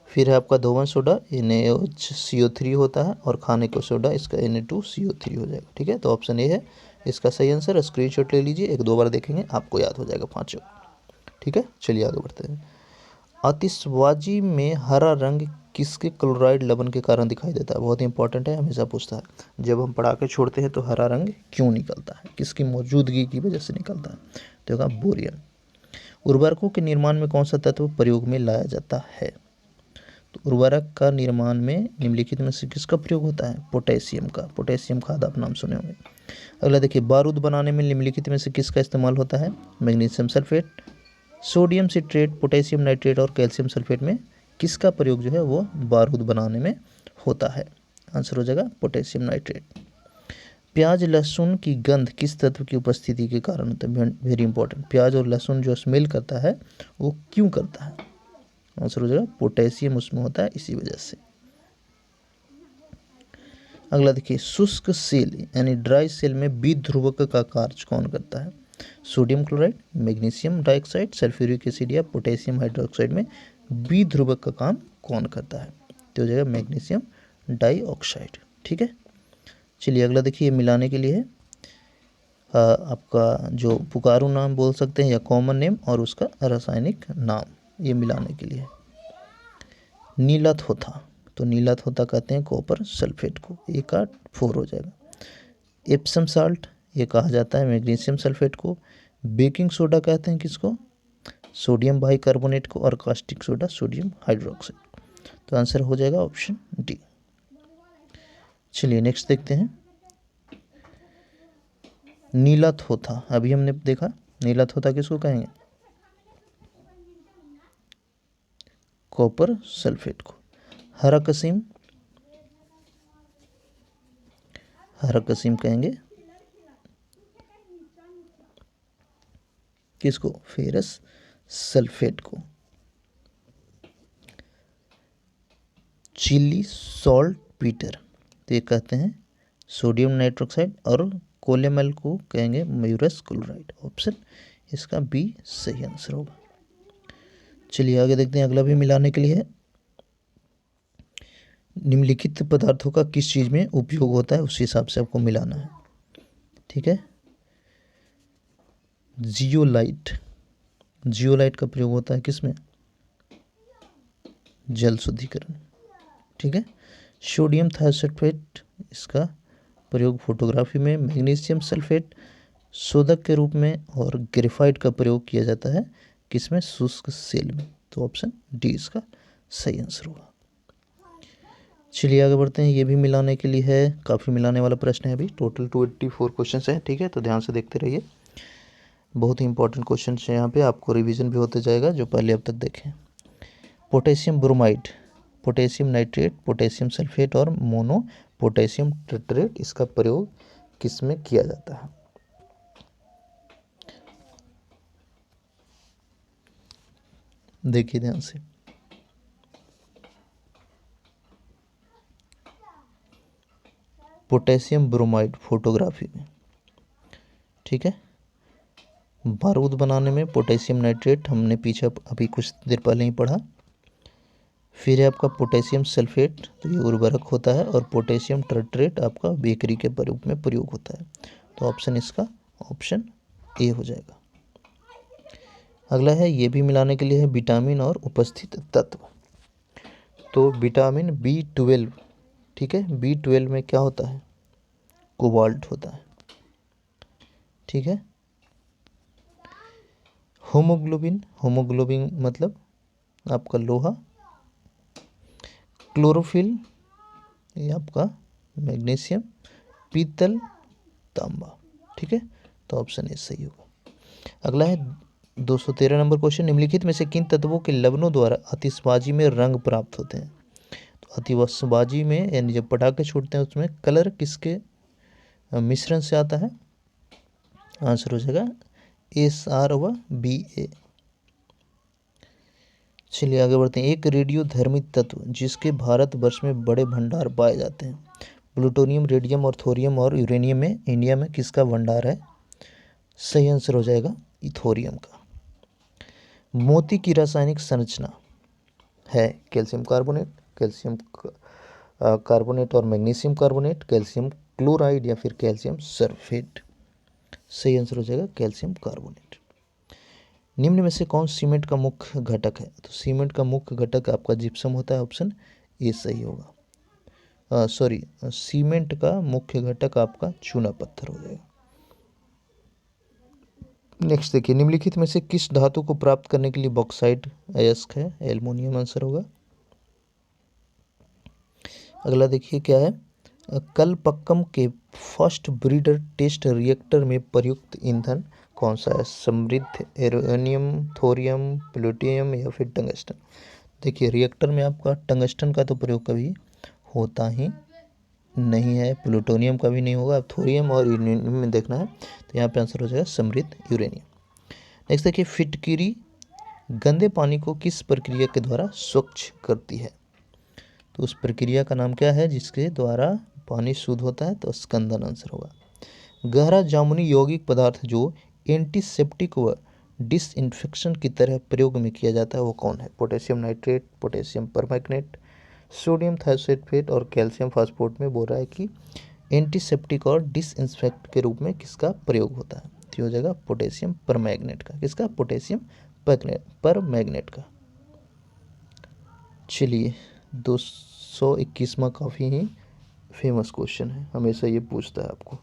A: फिर है आपका धोवन सोडा NaOHCO3 होता है, और खाने का सोडा इसका Na2CO3 हो जाएगा। ठीक है, तो ऑप्शन ए है इसका सही आंसर। स्क्रीनशॉट ले लीजिए, एक दो बार देखेंगे आपको याद हो जाएगा पाँचों। ठीक है, चलिए आगे बढ़ते हैं। आतिशबाजी में हरा रंग किसके क्लोराइड लवण के कारण दिखाई देता है? बहुत इंपॉर्टेंट है, हमेशा पूछता है। जब हम पटाखे छोड़ते हैं तो हरा रंग क्यों निकलता है, किसकी मौजूदगी की वजह से निकलता है? तो होगा बोरियम। उर्वरकों के निर्माण में कौन सा तत्व प्रयोग में लाया जाता है? तो उर्वरक का निर्माण में निम्नलिखित में से किसका प्रयोग होता है? पोटेशियम का। पोटेशियम खाद आप नाम सुने होंगे। अगला देखिए। बारूद बनाने में निम्नलिखित में से किसका इस्तेमाल होता है? Magnesium sulphate, sodium citrate, potassium nitrate और कैल्शियम सल्फेट में किसका प्रयोग जो है वो बारूद बनाने में होता है? आंसर हो जाएगा पोटेशियम नाइट्रेट। प्याज लहसुन की गंध किस तत्व की उपस्थिति के कारण होता है? वेरी इंपॉर्टेंट, प्याज और लहसुन जो स्मेल करता है वो क्यों करता है? आंसर हो जाएगा पोटेशियम उसमें होता है, इसी वजह से। अगला देखिए। शुष्क सेल यानी ड्राई सेल में विध्रुवक का कार्य कौन करता है? Sodium chloride, magnesium dioxide, sulphuric acid या पोटेशियम हाइड्रोक्साइड में विध्रुवक का काम कौन करता है? तो हो जाएगा मैग्नीशियम डाइऑक्साइड। ठीक है, चलिए अगला देखिए, मिलाने के लिए है आपका जो पुकारू नाम बोल सकते हैं या कॉमन नेम और उसका रासायनिक नाम, ये मिलाने के लिए है। नीलाथोथा, तो नीलाथोथा कहते हैं कॉपर सल्फेट को, एक का 4 हो जाएगा। एप्सम साल्ट, ये कहा जाता है मैग्नीशियम सल्फेट को। बेकिंग सोडा कहते हैं किसको, सोडियम बाइकार्बोनेट को। और कास्टिक सोडा सोडियम हाइड्रोक्साइड। तो आंसर हो जाएगा ऑप्शन डी। चलिए नेक्स्ट देखते हैं, नीलाथोथा, अभी हमने देखा नीलाथोथा किसको कहेंगे, कॉपर सल्फेट को। हरा कसीम, हरा कसीम कहेंगे किसको, फेरस सल्फेट को। चिली सॉल्ट पीटर, तो ये कहते हैं सोडियम नाइट्रोक्साइड। और कोलेमल को कहेंगे म्यूरस क्लोराइड। ऑप्शन इसका बी सही आंसर होगा। चलिए आगे देखते हैं, अगला भी मिलाने के लिए है। निम्नलिखित पदार्थों का किस चीज़ में उपयोग होता है, उस हिसाब से आपको मिलाना है, ठीक है। जियोलाइट, जियोलाइट का प्रयोग होता है किसमें, जल शुद्धिकरण, ठीक है। सोडियम थायोसल्फेट, इसका प्रयोग फोटोग्राफी में। मैग्नीशियम सल्फेट शोधक के रूप में। और ग्रेफाइट का प्रयोग किया जाता है किसमें, शुष्क सेल में। तो ऑप्शन डी इसका सही आंसर होगा। चलिए आगे बढ़ते हैं, ये भी मिलाने के लिए है, काफ़ी मिलाने वाला प्रश्न है। अभी टोटल 284 क्वेश्चन हैं, ठीक है, तो ध्यान से देखते रहिए, बहुत ही इंपॉर्टेंट क्वेश्चन है यहाँ पे, आपको रिवीजन भी होते जाएगा जो पहले अब तक देखें। Potassium bromide, potassium nitrate, potassium sulphate और मोनो पोटेशियम टेट्रेट, इसका प्रयोग किस में किया जाता है। देखिए ध्यान से, पोटेशियम ब्रोमाइड फोटोग्राफी में, ठीक है। बारूद बनाने में पोटेशियम नाइट्रेट, हमने पीछे अभी कुछ देर पहले ही पढ़ा। फिर है आपका पोटेशियम सल्फेट, तो ये उर्वरक होता है। और पोटेशियम टेट्रेट आपका बेकरी के रूप में प्रयोग होता है। तो ऑप्शन इसका ऑप्शन ए हो जाएगा। अगला है, ये भी मिलाने के लिए है, विटामिन और उपस्थित तत्व। तो विटामिन B12, ठीक है, B12 में क्या होता है, कोबाल्ट होता है, ठीक है। होमोग्लोबिन, होमोग्लोबिन मतलब आपका लोहा। क्लोरोफिल, ये आपका मैग्नीशियम। पीतल, तांबा, ठीक है, तो ऑप्शन ए सही होगा। अगला है 213 नंबर क्वेश्चन, निम्नलिखित में से किन तत्वों के लवणों द्वारा आतिशबाजी में रंग प्राप्त होते हैं। तो आतिशबाजी में यानी जब पटाखे छूटते हैं उसमें कलर किसके मिश्रण से आता है, आंसर हो जाएगा SR व BA। चलिए आगे बढ़ते हैं, एक रेडियोधर्मी तत्व जिसके भारतवर्ष में बड़े भंडार पाए जाते हैं। प्लूटोनियम, रेडियम और थोरियम और यूरेनियम में इंडिया में किसका भंडार है, सही आंसर हो जाएगा इथोरियम का। मोती की रासायनिक संरचना है कैल्शियम कार्बोनेट, कैल्शियम कार्बोनेट और मैग्नीशियम कार्बोनेट, कैल्शियम क्लोराइड या फिर कैल्शियम सल्फेट। सही आंसर हो जाएगा कैल्शियम कार्बोनेट। निम्न में से कौन सीमेंट का मुख्य घटक है, तो सीमेंट का मुख्य घटक आपका जिप्सम होता है। ऑप्शन ए सही होगा। सीमेंट का मुख्य घटक आपका चूना पत्थर हो जाएगा। नेक्स्ट देखिए, निम्नलिखित में से किस धातु को प्राप्त करने के लिए बॉक्साइट अयस्क है, एल्युमिनियम आंसर होगा। अगला देखिए क्या है, कलपक्कम के फर्स्ट ब्रीडर टेस्ट रिएक्टर में प्रयुक्त ईंधन कौन सा है, समृद्ध, यूरेनियम, थोरियम, प्लूटोनियम या फिर टंगस्टन। देखिए रिएक्टर में आपका टंगस्टन का तो प्रयोग कभी होता ही नहीं है, प्लूटोनियम का भी नहीं होगा, अब थोरियम और यूरेनियम में देखना है। तो यहाँ पे आंसर हो जाएगा समृद्ध यूरेनियम। नेक्स्ट देखिए, फिटकिरी गंदे पानी को किस प्रक्रिया के द्वारा स्वच्छ करती है, तो उस प्रक्रिया का नाम क्या है जिसके द्वारा पानी शुद्ध होता है, तो स्कंदन आंसर होगा। गहरा जामुनी यौगिक पदार्थ जो एंटीसेप्टिक व डिसइंफेक्शन की तरह प्रयोग में किया जाता है वो कौन है, potassium nitrate, potassium permanganate, sodium thiosulphate और कैल्शियम फास्फोरेट में बोल रहा है कि एंटीसेप्टिक और डिसइंफेक्ट के रूप में किसका प्रयोग होता है? तो ये हो जाएगा पोटेशियम परमैंगनेट का। किसका? पोटेशियम परमैंगनेट का। चलिए 221वां काफ़ी ही फेमस क्वेश्चन है, हमेशा ये पूछता है आपको।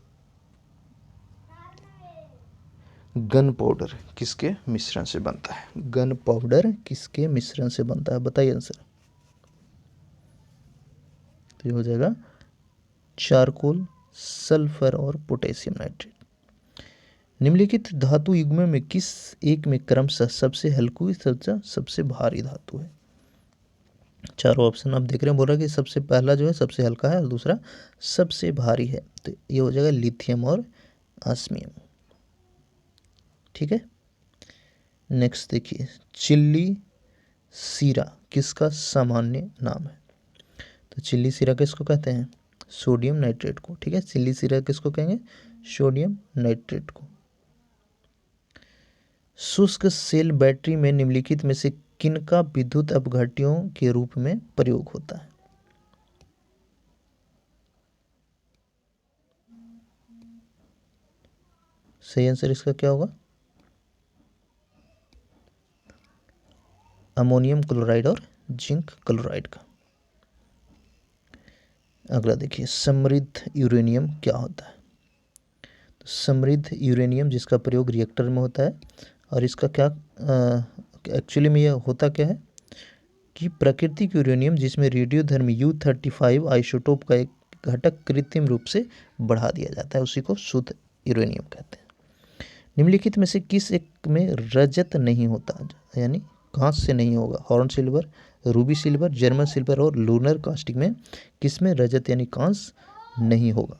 A: गन पाउडर किसके मिश्रण से बनता है? गन पाउडर किसके मिश्रण से बनता है? बताइए आंसर। तो ये हो जाएगा चारकोल, सल्फर और पोटेशियम नाइट्रेट। निम्नलिखित धातु युग्म में किस एक में क्रमशः सबसे हल्की सबसे भारी धातु है? चारों ऑप्शन आप देख रहे हैं, बोल रहा है कि सबसे पहला जो है सबसे हल्का है और दूसरा सबसे भारी है। तो ये हो जाएगा लिथियम और ऑस्मियम। ठीक है, नेक्स्ट देखिए, चिल्ली सीरा किसका सामान्य नाम है? तो चिल्ली सीरा किसको कहते हैं? सोडियम नाइट्रेट को। ठीक है, चिल्ली सीरा किसको कहेंगे? सोडियम नाइट्रेट को। शुष्क सेल बैटरी में निम्नलिखित में से किनका विद्युत अपघट्यों के रूप में प्रयोग होता है? सही आंसर इसका क्या होगा? अमोनियम क्लोराइड और जिंक क्लोराइड का। अगला देखिए, समृद्ध यूरेनियम क्या होता है? तो समृद्ध यूरेनियम जिसका प्रयोग रिएक्टर में होता है, और इसका क्या एक्चुअली में यह होता क्या है कि प्राकृतिक यूरेनियम जिसमें रेडियोधर्मी U-35 आइसोटोप का एक घटक कृत्रिम रूप से बढ़ा दिया जाता है, उसी को शुद्ध यूरेनियम कहते हैं। निम्नलिखित में से किस एक में रजत नहीं होता, यानी कांच से नहीं होगा? Horn silver, Ruby silver, German silver और लूनर कास्टिक में किस में रजत यानी कांच नहीं होगा?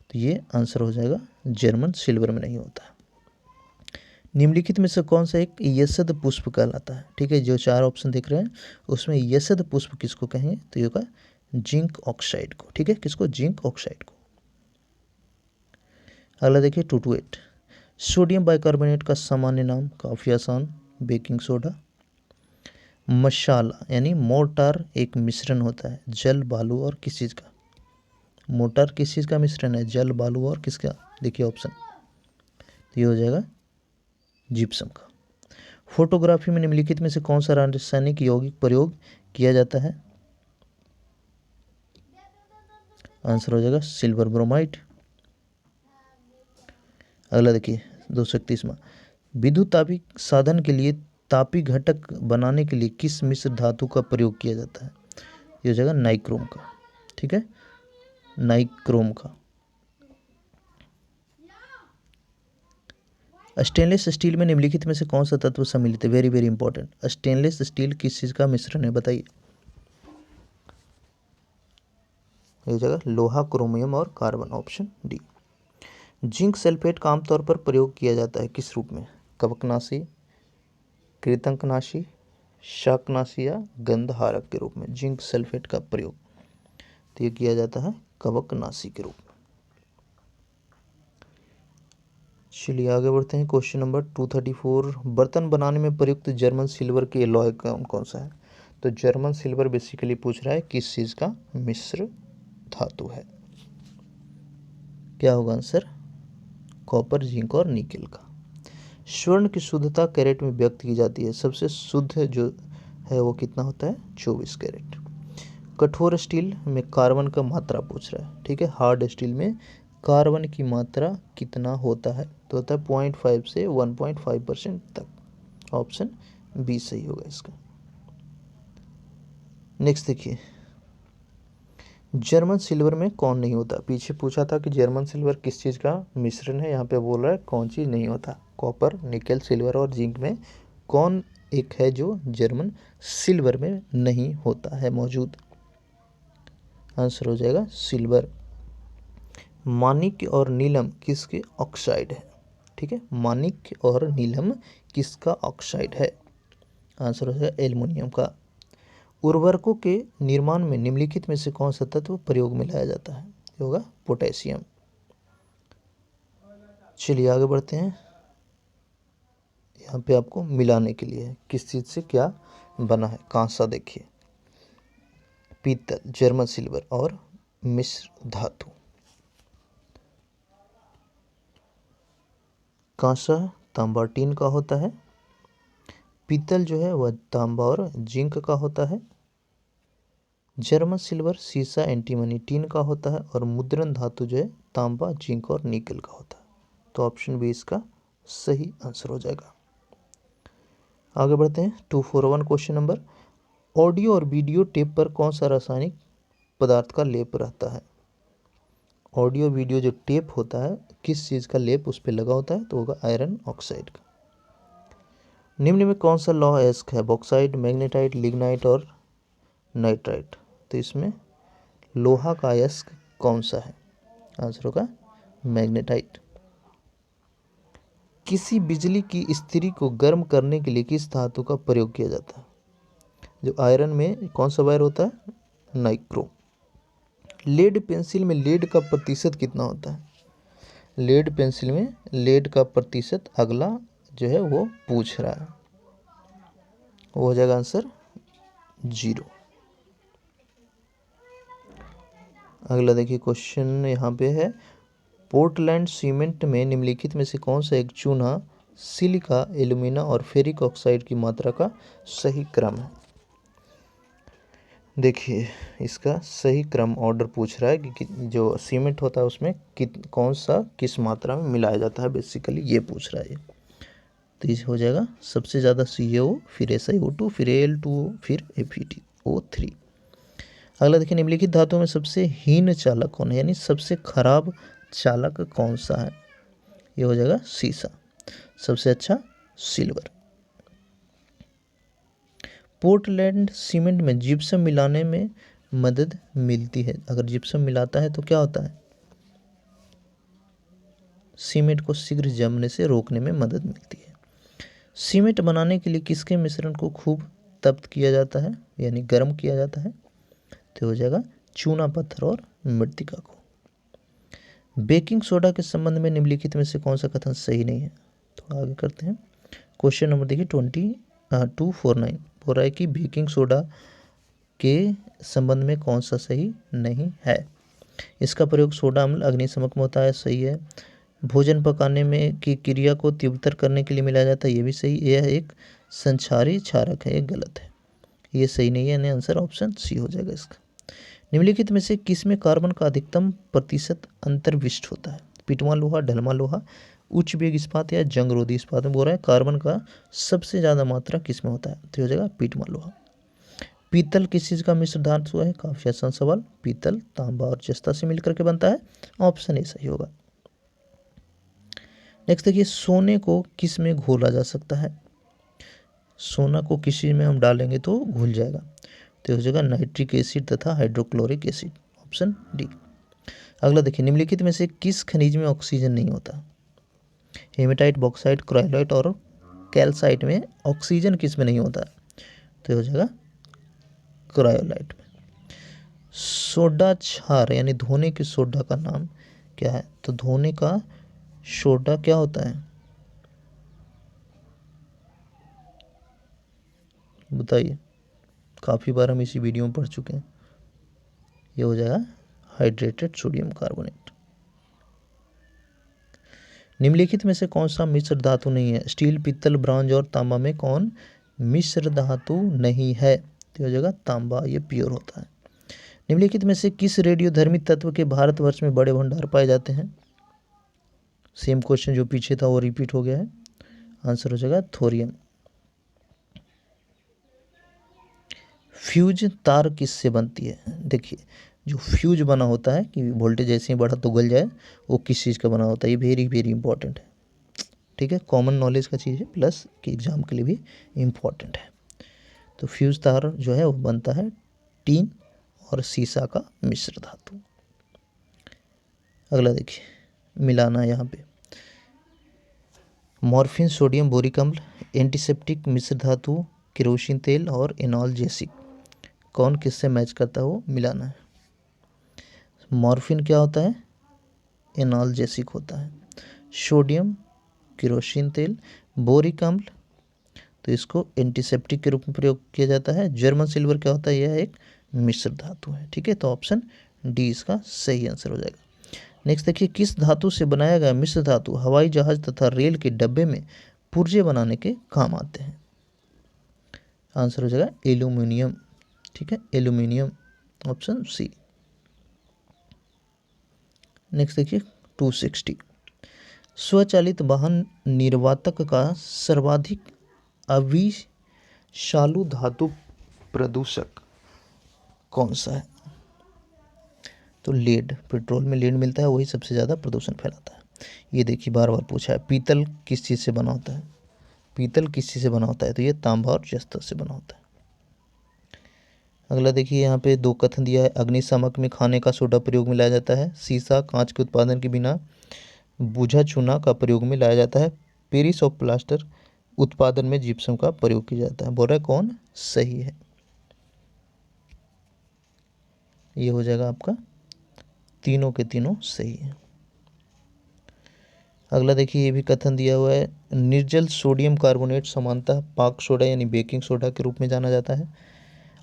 A: तो ये आंसर हो जाएगा जर्मन सिल्वर में नहीं होता। निम्नलिखित में से कौन सा एक यशद पुष्प कहलाता है? ठीक है, जो चार ऑप्शन दिख रहे हैं उसमें यशद पुष्प किसको कहेंगे? तो ये होगा जिंक ऑक्साइड को। ठीक है, किसको? जिंक ऑक्साइड को। अगला देखिए 228, सोडियम बाइकार्बोनेट का सामान्य नाम? काफ़ी आसान, बेकिंग सोडा। मसाला यानी मोर्टार एक मिश्रण होता है जल, बालू और किस चीज़ का? मोर्टार किस चीज़ का मिश्रण है? जल, बालू और किसका? देखिए ऑप्शन, तो ये हो जाएगा जिप्सम का। फोटोग्राफी में निम्नलिखित में से कौन सा रासायनिक यौगिक प्रयोग किया जाता है? आंसर हो जाएगा सिल्वर ब्रोमाइड। अगला देखिए 231वां, विद्युत तापी साधन के लिए तापी घटक बनाने के लिए किस मिश्र धातु का प्रयोग किया जाता है? ये हो जाएगा नाइक्रोम का। ठीक है, नाइक्रोम का। स्टेनलेस स्टील में निम्नलिखित में से कौन सा तत्व सम्मिलित है? Very very important. Stainless steel किस चीज़ का मिश्रण है? बताइए। ये जगह लोहा, क्रोमियम और carbon, option D. Zinc sulphate का आमतौर पर प्रयोग किया जाता है किस रूप में? कवकनाशी, कृंतकनाशी, शाकनाशी या गंधहारक के रूप में जिंक सल्फेट का प्रयोग तो ये किया जाता है कवकनाशी के रूप में। चलिए आगे बढ़ते हैं। क्वेश्चन नंबर 234, बर्तन बनाने में प्रयुक्त जर्मन सिल्वर के एलॉय कौन सा है? तो जर्मन सिल्वर बेसिकली पूछ रहा है किस चीज़ का मिश्र धातु है? क्या होगा आंसर? कॉपर, जिंक और निकेल का। स्वर्ण की शुद्धता कैरेट में व्यक्त की जाती है, सबसे शुद्ध जो है वो कितना होता है? 24 कैरेट। कठोर स्टील में कार्बन का मात्रा पूछ रहा है। ठीक है, हार्ड स्टील में कार्बन की मात्रा कितना होता है? तो होता है 0.5 से 1.5% तक। ऑप्शन बी सही होगा इसका। नेक्स्ट देखिए, जर्मन सिल्वर में कौन नहीं होता? पीछे पूछा था कि जर्मन सिल्वर किस चीज़ का मिश्रण है, यहाँ पे बोल रहा है कौन चीज़ नहीं होता। कॉपर, निकेल, सिल्वर और जिंक में कौन एक है जो जर्मन सिल्वर में नहीं होता है मौजूद? आंसर हो जाएगा सिल्वर। माणिक्य और नीलम किसके ऑक्साइड है? ठीक है, माणिक्य और नीलम किसका ऑक्साइड है? आंसर हो जाएगा एल्युमिनियम का। उर्वरकों के निर्माण में निम्नलिखित में से कौन सा तत्व प्रयोग में लाया जाता है? ये होगा पोटेशियम। चलिए आगे बढ़ते हैं। यहाँ पे आपको मिलाने के लिए है किस चीज़ से क्या बना है। कांसा देखिए, पीतल, जर्मन सिल्वर और मिश्र धातु। कांसा तांबा टीन का होता है। पीतल जो है वह तांबा और जिंक का होता है। जर्मन सिल्वर सीसा एंटीमनी टीन का होता है। और मुद्रण धातु जो है तांबा जिंक और निकल का होता है। तो ऑप्शन बी इसका सही आंसर हो जाएगा। आगे बढ़ते हैं 241 क्वेश्चन नंबर। ऑडियो और वीडियो टेप पर कौन सा रासायनिक पदार्थ का लेप रहता है? ऑडियो वीडियो जो टेप होता है किस चीज़ का लेप उस पर लगा होता है? तो होगा आयरन ऑक्साइड का। निम्न में कौन सा लौह अयस्क है? बॉक्साइट, मैग्नेटाइट, लिग्नाइट और नाइट्राइट। तो इसमें लोहा का अयस्क कौन सा है? आंसर होगा मैग्नेटाइट। किसी बिजली की स्थिति को गर्म करने के लिए किस धातु का प्रयोग किया जाता है? जो आयरन में कौन सा वायर होता है? नाइक्रो। लेड पेंसिल में लेड का प्रतिशत कितना होता है? लेड पेंसिल में लेड का प्रतिशत अगला जो है वो पूछ रहा है, वो हो जाएगा आंसर 0। अगला देखिए क्वेश्चन यहाँ पे है, पोर्टलैंड सीमेंट में निम्नलिखित में से कौन सा एक चूना सिलिका, एल्यूमिना और फेरिक ऑक्साइड की मात्रा का सही क्रम है? देखिए इसका सही क्रम ऑर्डर पूछ रहा है कि जो सीमेंट होता है उसमें कौन सा किस मात्रा में मिलाया जाता है, बेसिकली ये पूछ रहा है। तो ये हो जाएगा सबसे ज़्यादा CaO, फिर SiO2, फिर Al2O, फिर FeTO3। अगला देखिए निम्नलिखित धातुओं में सबसे हीन चालक कौन है, यानी सबसे खराब चालक कौन सा है? ये हो जाएगा सीसा। सबसे अच्छा सिल्वर। पोर्टलैंड सीमेंट में जिप्सम मिलाने में मदद मिलती है। अगर जिप्सम मिलाता है तो क्या होता है? सीमेंट को शीघ्र जमने से रोकने में मदद मिलती है। सीमेंट बनाने के लिए किसके मिश्रण को खूब तप्त किया जाता है, यानी गर्म किया जाता है? तो हो जाएगा चूना पत्थर और मृतिका को। बेकिंग सोडा के संबंध में निम्नलिखित में से कौन सा कथन सही नहीं है? तो आगे करते हैं। क्वेश्चन नंबर देखिए 249 हो रहा है कि बेकिंग सोडा के संबंध में कौन सा सही नहीं है? इसका प्रयोग सोडा अम्ल अग्निशमक में होता है, सही है। भोजन पकाने में की क्रिया को तीव्रतर करने के लिए मिलाया जाता है, ये भी सही। यह एक संचारी क्षारक है, ये गलत है, ये सही नहीं है, यानी आंसर ऑप्शन सी हो जाएगा इसका। निम्नलिखित में से किस में कार्बन का अधिकतम प्रतिशत अंतर्विष्ट होता है? पिटवा लोहा, ढलमा लोहा, उच्च वेग इस्पात या जंगरोधी इस्पात में बोल रहा है कार्बन का सबसे ज़्यादा मात्रा किस में होता है? तो हो जाएगा पिटवा लोहा। पीतल किस चीज़ का मिश्र धातु है? काफी आसान सवाल। पीतल तांबा और जस्ता से मिलकर के बनता है, ऑप्शन ए सही होगा। नेक्स्ट देखिए, सोने को किस में घोला जा सकता है? सोना को किस चीज़ में हम डालेंगे तो घुल जाएगा? तो हो जाएगा नाइट्रिक एसिड तथा हाइड्रोक्लोरिक एसिड, ऑप्शन डी। अगला देखिए, निम्नलिखित में से किस खनिज में ऑक्सीजन नहीं होता? हेमेटाइट, बॉक्साइट, क्रायोलाइट और कैल्साइट में ऑक्सीजन किस में नहीं होता? तो हो जाएगा क्रायोलाइट में। सोडा क्षार यानी धोने के सोडा का नाम क्या है? तो धोने का सोडा क्या होता है, बताइए। काफ़ी बार हम इसी वीडियो में पढ़ चुके हैं। ये हो जाएगा हाइड्रेटेड सोडियम कार्बोनेट। निम्नलिखित में से कौन सा मिश्र धातु नहीं है? स्टील, पित्तल, ब्रॉन्ज और तांबा में कौन मिश्र धातु नहीं है? तो हो जाएगा तांबा, ये प्योर होता है। निम्नलिखित में से किस रेडियोधर्मी तत्व के भारतवर्ष में बड़े भंडार पाए जाते हैं? सेम क्वेश्चन जो पीछे था वो रिपीट हो गया है, आंसर हो जाएगा थोरियम। फ्यूज तार किससे बनती है? देखिए जो फ्यूज बना होता है कि वोल्टेज जैसे ही बढ़ा तो गल जाए, वो किस चीज़ का बना होता है? ये वेरी वेरी इंपॉर्टेंट है, ठीक है, कॉमन नॉलेज का चीज़ है, प्लस कि एग्जाम के लिए भी इम्पॉर्टेंट है। तो फ्यूज तार जो है वो बनता है टीन और सीसा का मिश्र धातु। अगला देखिए मिलाना यहाँ पे, मॉर्फिन, सोडियम बोरिक अम्ल, एंटीसेप्टिक मिश्र धातु, केरोसिन तेल और एनॉल्जेसिक, कौन किससे मैच करता है वो मिलाना है। मॉर्फिन क्या होता है? एनॉल्जेसिक होता है। सोडियम केरोसिन तेल, बोरिक अम्ल तो इसको एंटीसेप्टिक के रूप में प्रयोग किया जाता है। जर्मन सिल्वर क्या होता है? यह एक मिश्र धातु है, ठीक है। तो ऑप्शन डी इसका सही आंसर हो जाएगा। नेक्स्ट देखिए, किस धातु से बनाया गया मिश्र धातु हवाई जहाज तथा रेल के डब्बे में पुर्जे बनाने के काम आते हैं? आंसर हो जाएगा एल्यूमिनियम। ठीक है, एल्यूमिनियम, ऑप्शन सी। नेक्स्ट देखिए 260, स्वचालित वाहन निर्वातक का सर्वाधिक अविषालु धातु प्रदूषक कौन सा है? तो लेड, पेट्रोल में लेड मिलता है, वही सबसे ज़्यादा प्रदूषण फैलाता है। ये देखिए बार बार पूछा है, पीतल किस चीज़ से बना होता है? पीतल किस चीज़ से बना होता है? तो ये तांबा और जस्ता से बना होता है। अगला देखिए, यहाँ पे 2 कथन दिया है, अग्निशामक में खाने का सोडा प्रयोग में लाया जाता है, शीशा कांच के उत्पादन के बिना बूझा चूना का प्रयोग में लाया जाता है, पेरिस ऑफ प्लास्टर उत्पादन में जिप्सम का प्रयोग किया जाता है। बोल रहा है कौन सही है? ये हो जाएगा आपका तीनों के तीनों सही है। अगला देखिए, ये भी कथन दिया हुआ है, निर्जल सोडियम कार्बोनेट सामान्यतः पाक सोडा यानी बेकिंग सोडा के रूप में जाना जाता है,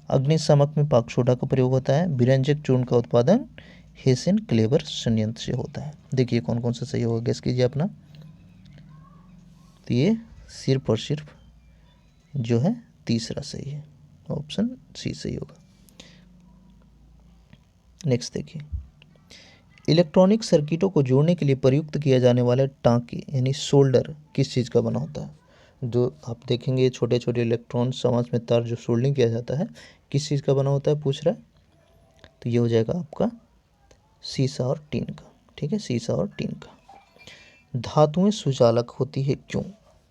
A: अग्निशामक में पाक सोडा का प्रयोग होता है, विरंजक चूर्ण का उत्पादन हेसेन क्लेवर संयंत्र से होता है। देखिए कौन कौन सा सही होगा, गेस कीजिए अपना। तो ये सिर्फ और सिर्फ जो है तीसरा सही है, ऑप्शन सी सही होगा। नेक्स्ट देखिए, इलेक्ट्रॉनिक सर्किटों को जोड़ने के लिए प्रयुक्त किया जाने वाला टांकी यानी सोल्डर किस चीज़ का बना होता है? जो आप देखेंगे छोटे छोटे इलेक्ट्रॉन समाज में तार जो सोल्डिंग किया जाता है, किस चीज़ का बना होता है पूछ रहा है? तो ये हो जाएगा आपका शीशा और टीन का। ठीक है, शीशा और टीन का। धातुएं सुचालक होती है क्यों?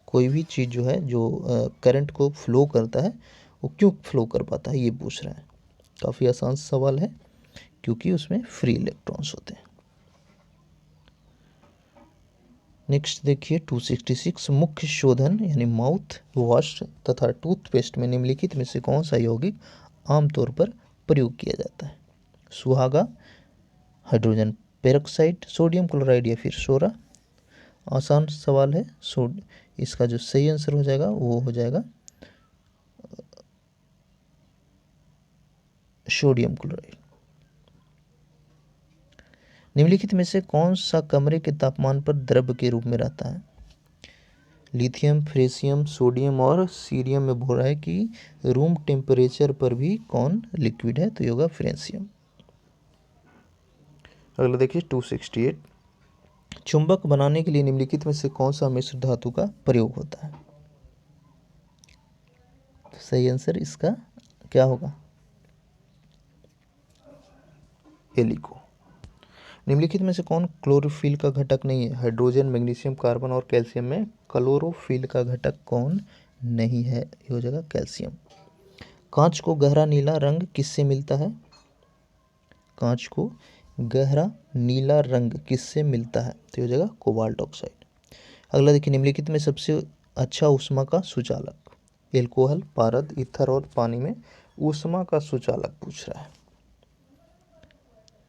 A: कोई भी चीज़ जो है जो करंट को फ्लो करता है वो क्यों फ्लो कर पाता है, ये पूछ रहा है। काफ़ी आसान सवाल है, क्योंकि उसमें फ्री इलेक्ट्रॉन्स होते हैं। नेक्स्ट देखिए 266, मुख्य शोधन यानी माउथ वॉश तथा टूथपेस्ट में निम्नलिखित में से कौन सा यौगिक आमतौर पर प्रयोग किया जाता है? सुहागा, हाइड्रोजन पेरोक्साइड, सोडियम क्लोराइड या फिर सोरा? आसान सवाल है। इसका जो सही आंसर हो जाएगा वो हो जाएगा सोडियम क्लोराइड। निम्नलिखित में से कौन सा कमरे के तापमान पर द्रव के रूप में रहता है? लिथियम, फ्रेशियम, सोडियम और सीरियम में बोल रहा है कि रूम टेम्परेचर पर भी कौन लिक्विड है? तो ये होगा फ्रेशियम। अगला देखिए 268, चुंबक बनाने के लिए निम्नलिखित में से कौन सा मिश्र धातु का प्रयोग होता है? सही आंसर इसका क्या होगा? एलिको। निम्नलिखित में से कौन क्लोरोफिल का घटक नहीं है? हाइड्रोजन, मैग्नीशियम, कार्बन और कैल्शियम में क्लोरोफिल का घटक कौन नहीं है? ये हो जाएगा कैल्शियम। कांच को गहरा नीला रंग किससे मिलता है? कांच को गहरा नीला रंग किससे मिलता है? तो हो जाएगा कोबाल्ट ऑक्साइड। अगला देखिए, निम्नलिखित में सबसे अच्छा ऊष्मा का सुचालक? एल्कोहल, पारद, ईथर और पानी में ऊष्मा का सुचालक पूछ रहा है।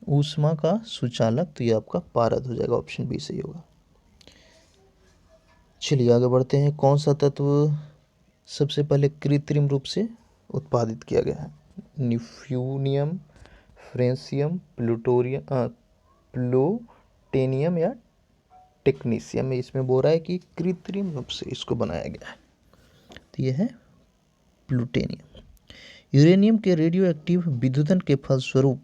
A: ऊष्मा का सुचालक तो ये आपका पारद हो जाएगा, ऑप्शन बी सही होगा। चलिए आगे बढ़ते हैं। कौन सा तत्व सबसे पहले कृत्रिम रूप से उत्पादित किया गया है? न्यूफ्यूनियम, फ्रेंसियम, प्लूटेनियम या टेक्नीशियम? इसमें बोल रहा है कि कृत्रिम रूप से इसको बनाया गया है, तो यह है प्लूटेनियम। यूरेनियम के रेडियो एक्टिव विद्युतन के फलस्वरूप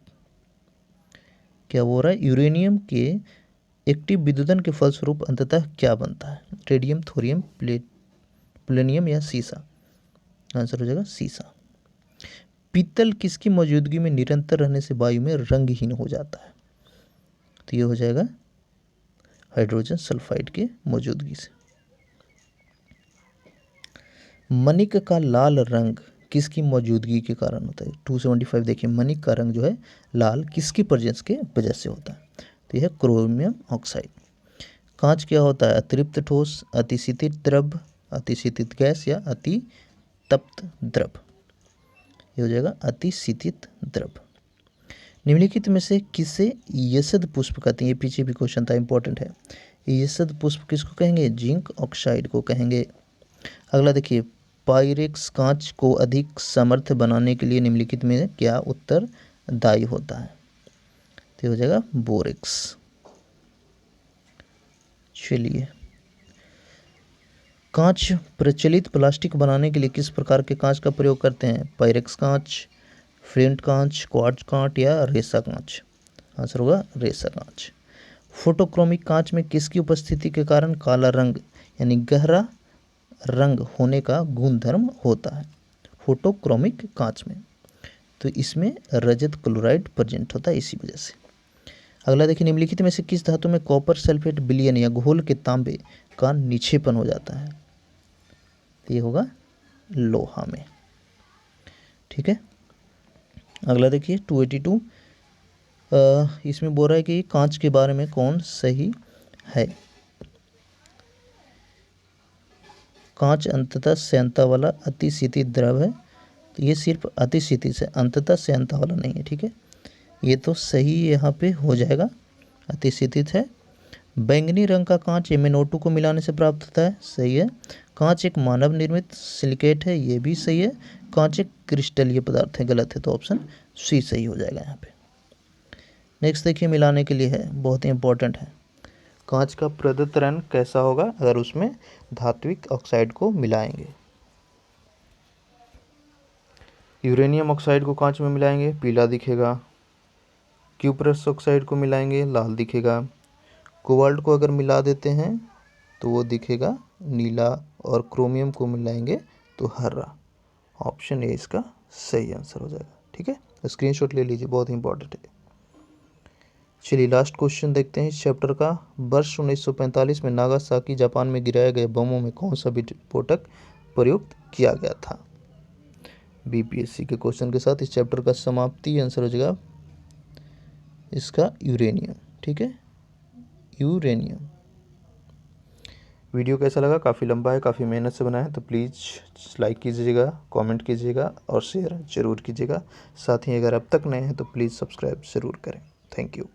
A: क्या बोल रहा है? यूरेनियम के एक्टिव विद्युतन के फलस्वरूप अंततः क्या बनता है? रेडियम, थोरियम, प्लेनियम या सीसा? आंसर हो जाएगा सीसा। पीतल किसकी मौजूदगी में निरंतर रहने से वायु में रंगहीन हो जाता है? तो ये हो जाएगा हाइड्रोजन सल्फाइड के मौजूदगी से। मणिक का लाल रंग किसकी मौजूदगी के कारण होता है? 275 देखिए, मणिक का रंग जो है लाल किसकी प्रेजेंस के वजह से होता है? तो यह है क्रोमियम ऑक्साइड। कांच क्या होता है? अतृप्त ठोस, अतिशीतित द्रव, अतिशीतित गैस या अति तप्त द्रव? ये हो जाएगा अतिशीतित द्रव। निम्नलिखित में से किसे यशद पुष्प कहते हैं? ये पीछे भी क्वेश्चन था, इंपॉर्टेंट है। यशद पुष्प किसको कहेंगे? जिंक ऑक्साइड को कहेंगे। अगला देखिए, पायरेक्स कांच को अधिक समर्थ बनाने के लिए निम्नलिखित में क्या उत्तरदायी होता है? तो हो जाएगा बोरेक्स। चलिए, कांच प्रचलित प्लास्टिक बनाने के लिए किस प्रकार के कांच का प्रयोग करते हैं? पायरेक्स कांच, फ्लिंट कांच, क्वार्ट्ज कांच या रेसा कांच? आंसर होगा रेसा कांच। फोटोक्रोमिक कांच में किसकी उपस्थिति के कारण काला रंग यानी गहरा रंग होने का गुणधर्म होता है? फोटोक्रोमिक कांच में तो इसमें रजत क्लोराइड प्रेजेंट होता है इसी वजह से। अगला देखिए, निम्नलिखित में से किस धातु में कॉपर सल्फेट विलयन या घोल के तांबे का निक्षेपण हो जाता है? ये होगा लोहा में। ठीक है, अगला देखिए 282, इसमें बोल रहा है कि कांच के बारे में कौन सही है? कांच अंततः श्यानता वाला अतिशीतित द्रव है, तो ये सिर्फ अतिशीतित से, अंततः श्यानता वाला नहीं है। ठीक है, ये तो सही यहाँ पे हो जाएगा, अतिशीतित है। बैंगनी रंग का कांच MnO2 को मिलाने से प्राप्त होता है, सही है। कांच एक मानव निर्मित सिलिकेट है, ये भी सही है। कांच एक क्रिस्टलीय पदार्थ है, गलत है, तो ऑप्शन सी सही हो जाएगा यहाँ पे। नेक्स्ट देखिए, मिलाने के लिए है, बहुत ही इंपॉर्टेंट है। कांच का पृथक्करण कैसा होगा अगर उसमें धात्विक ऑक्साइड को मिलाएंगे? यूरेनियम ऑक्साइड को कांच में मिलाएंगे, पीला दिखेगा। क्यूप्रस ऑक्साइड को मिलाएंगे, लाल दिखेगा। कोबाल्ट को अगर मिला देते हैं तो वो दिखेगा नीला, और क्रोमियम को मिलाएंगे तो हरा। ऑप्शन ए इसका सही आंसर हो जाएगा। ठीक है, स्क्रीनशॉट ले लीजिए, बहुत इंपॉर्टेंट है। चलिए, लास्ट क्वेश्चन देखते हैं इस चैप्टर का। वर्ष 1945 में नागासाकी जापान में गिराए गए बमों में कौन सा विस्फोटक प्रयुक्त किया गया था? BPSC के क्वेश्चन के साथ इस चैप्टर का समाप्ति आंसर हो जाएगा इसका यूरेनियम। ठीक है, यूरेनियम। वीडियो कैसा लगा? काफ़ी लंबा है, काफ़ी मेहनत से बना है, तो प्लीज़ लाइक कीजिएगा, कमेंट कीजिएगा और शेयर ज़रूर कीजिएगा। साथ ही अगर अब तक नए हैं तो प्लीज़ सब्सक्राइब ज़रूर करें। Thank you.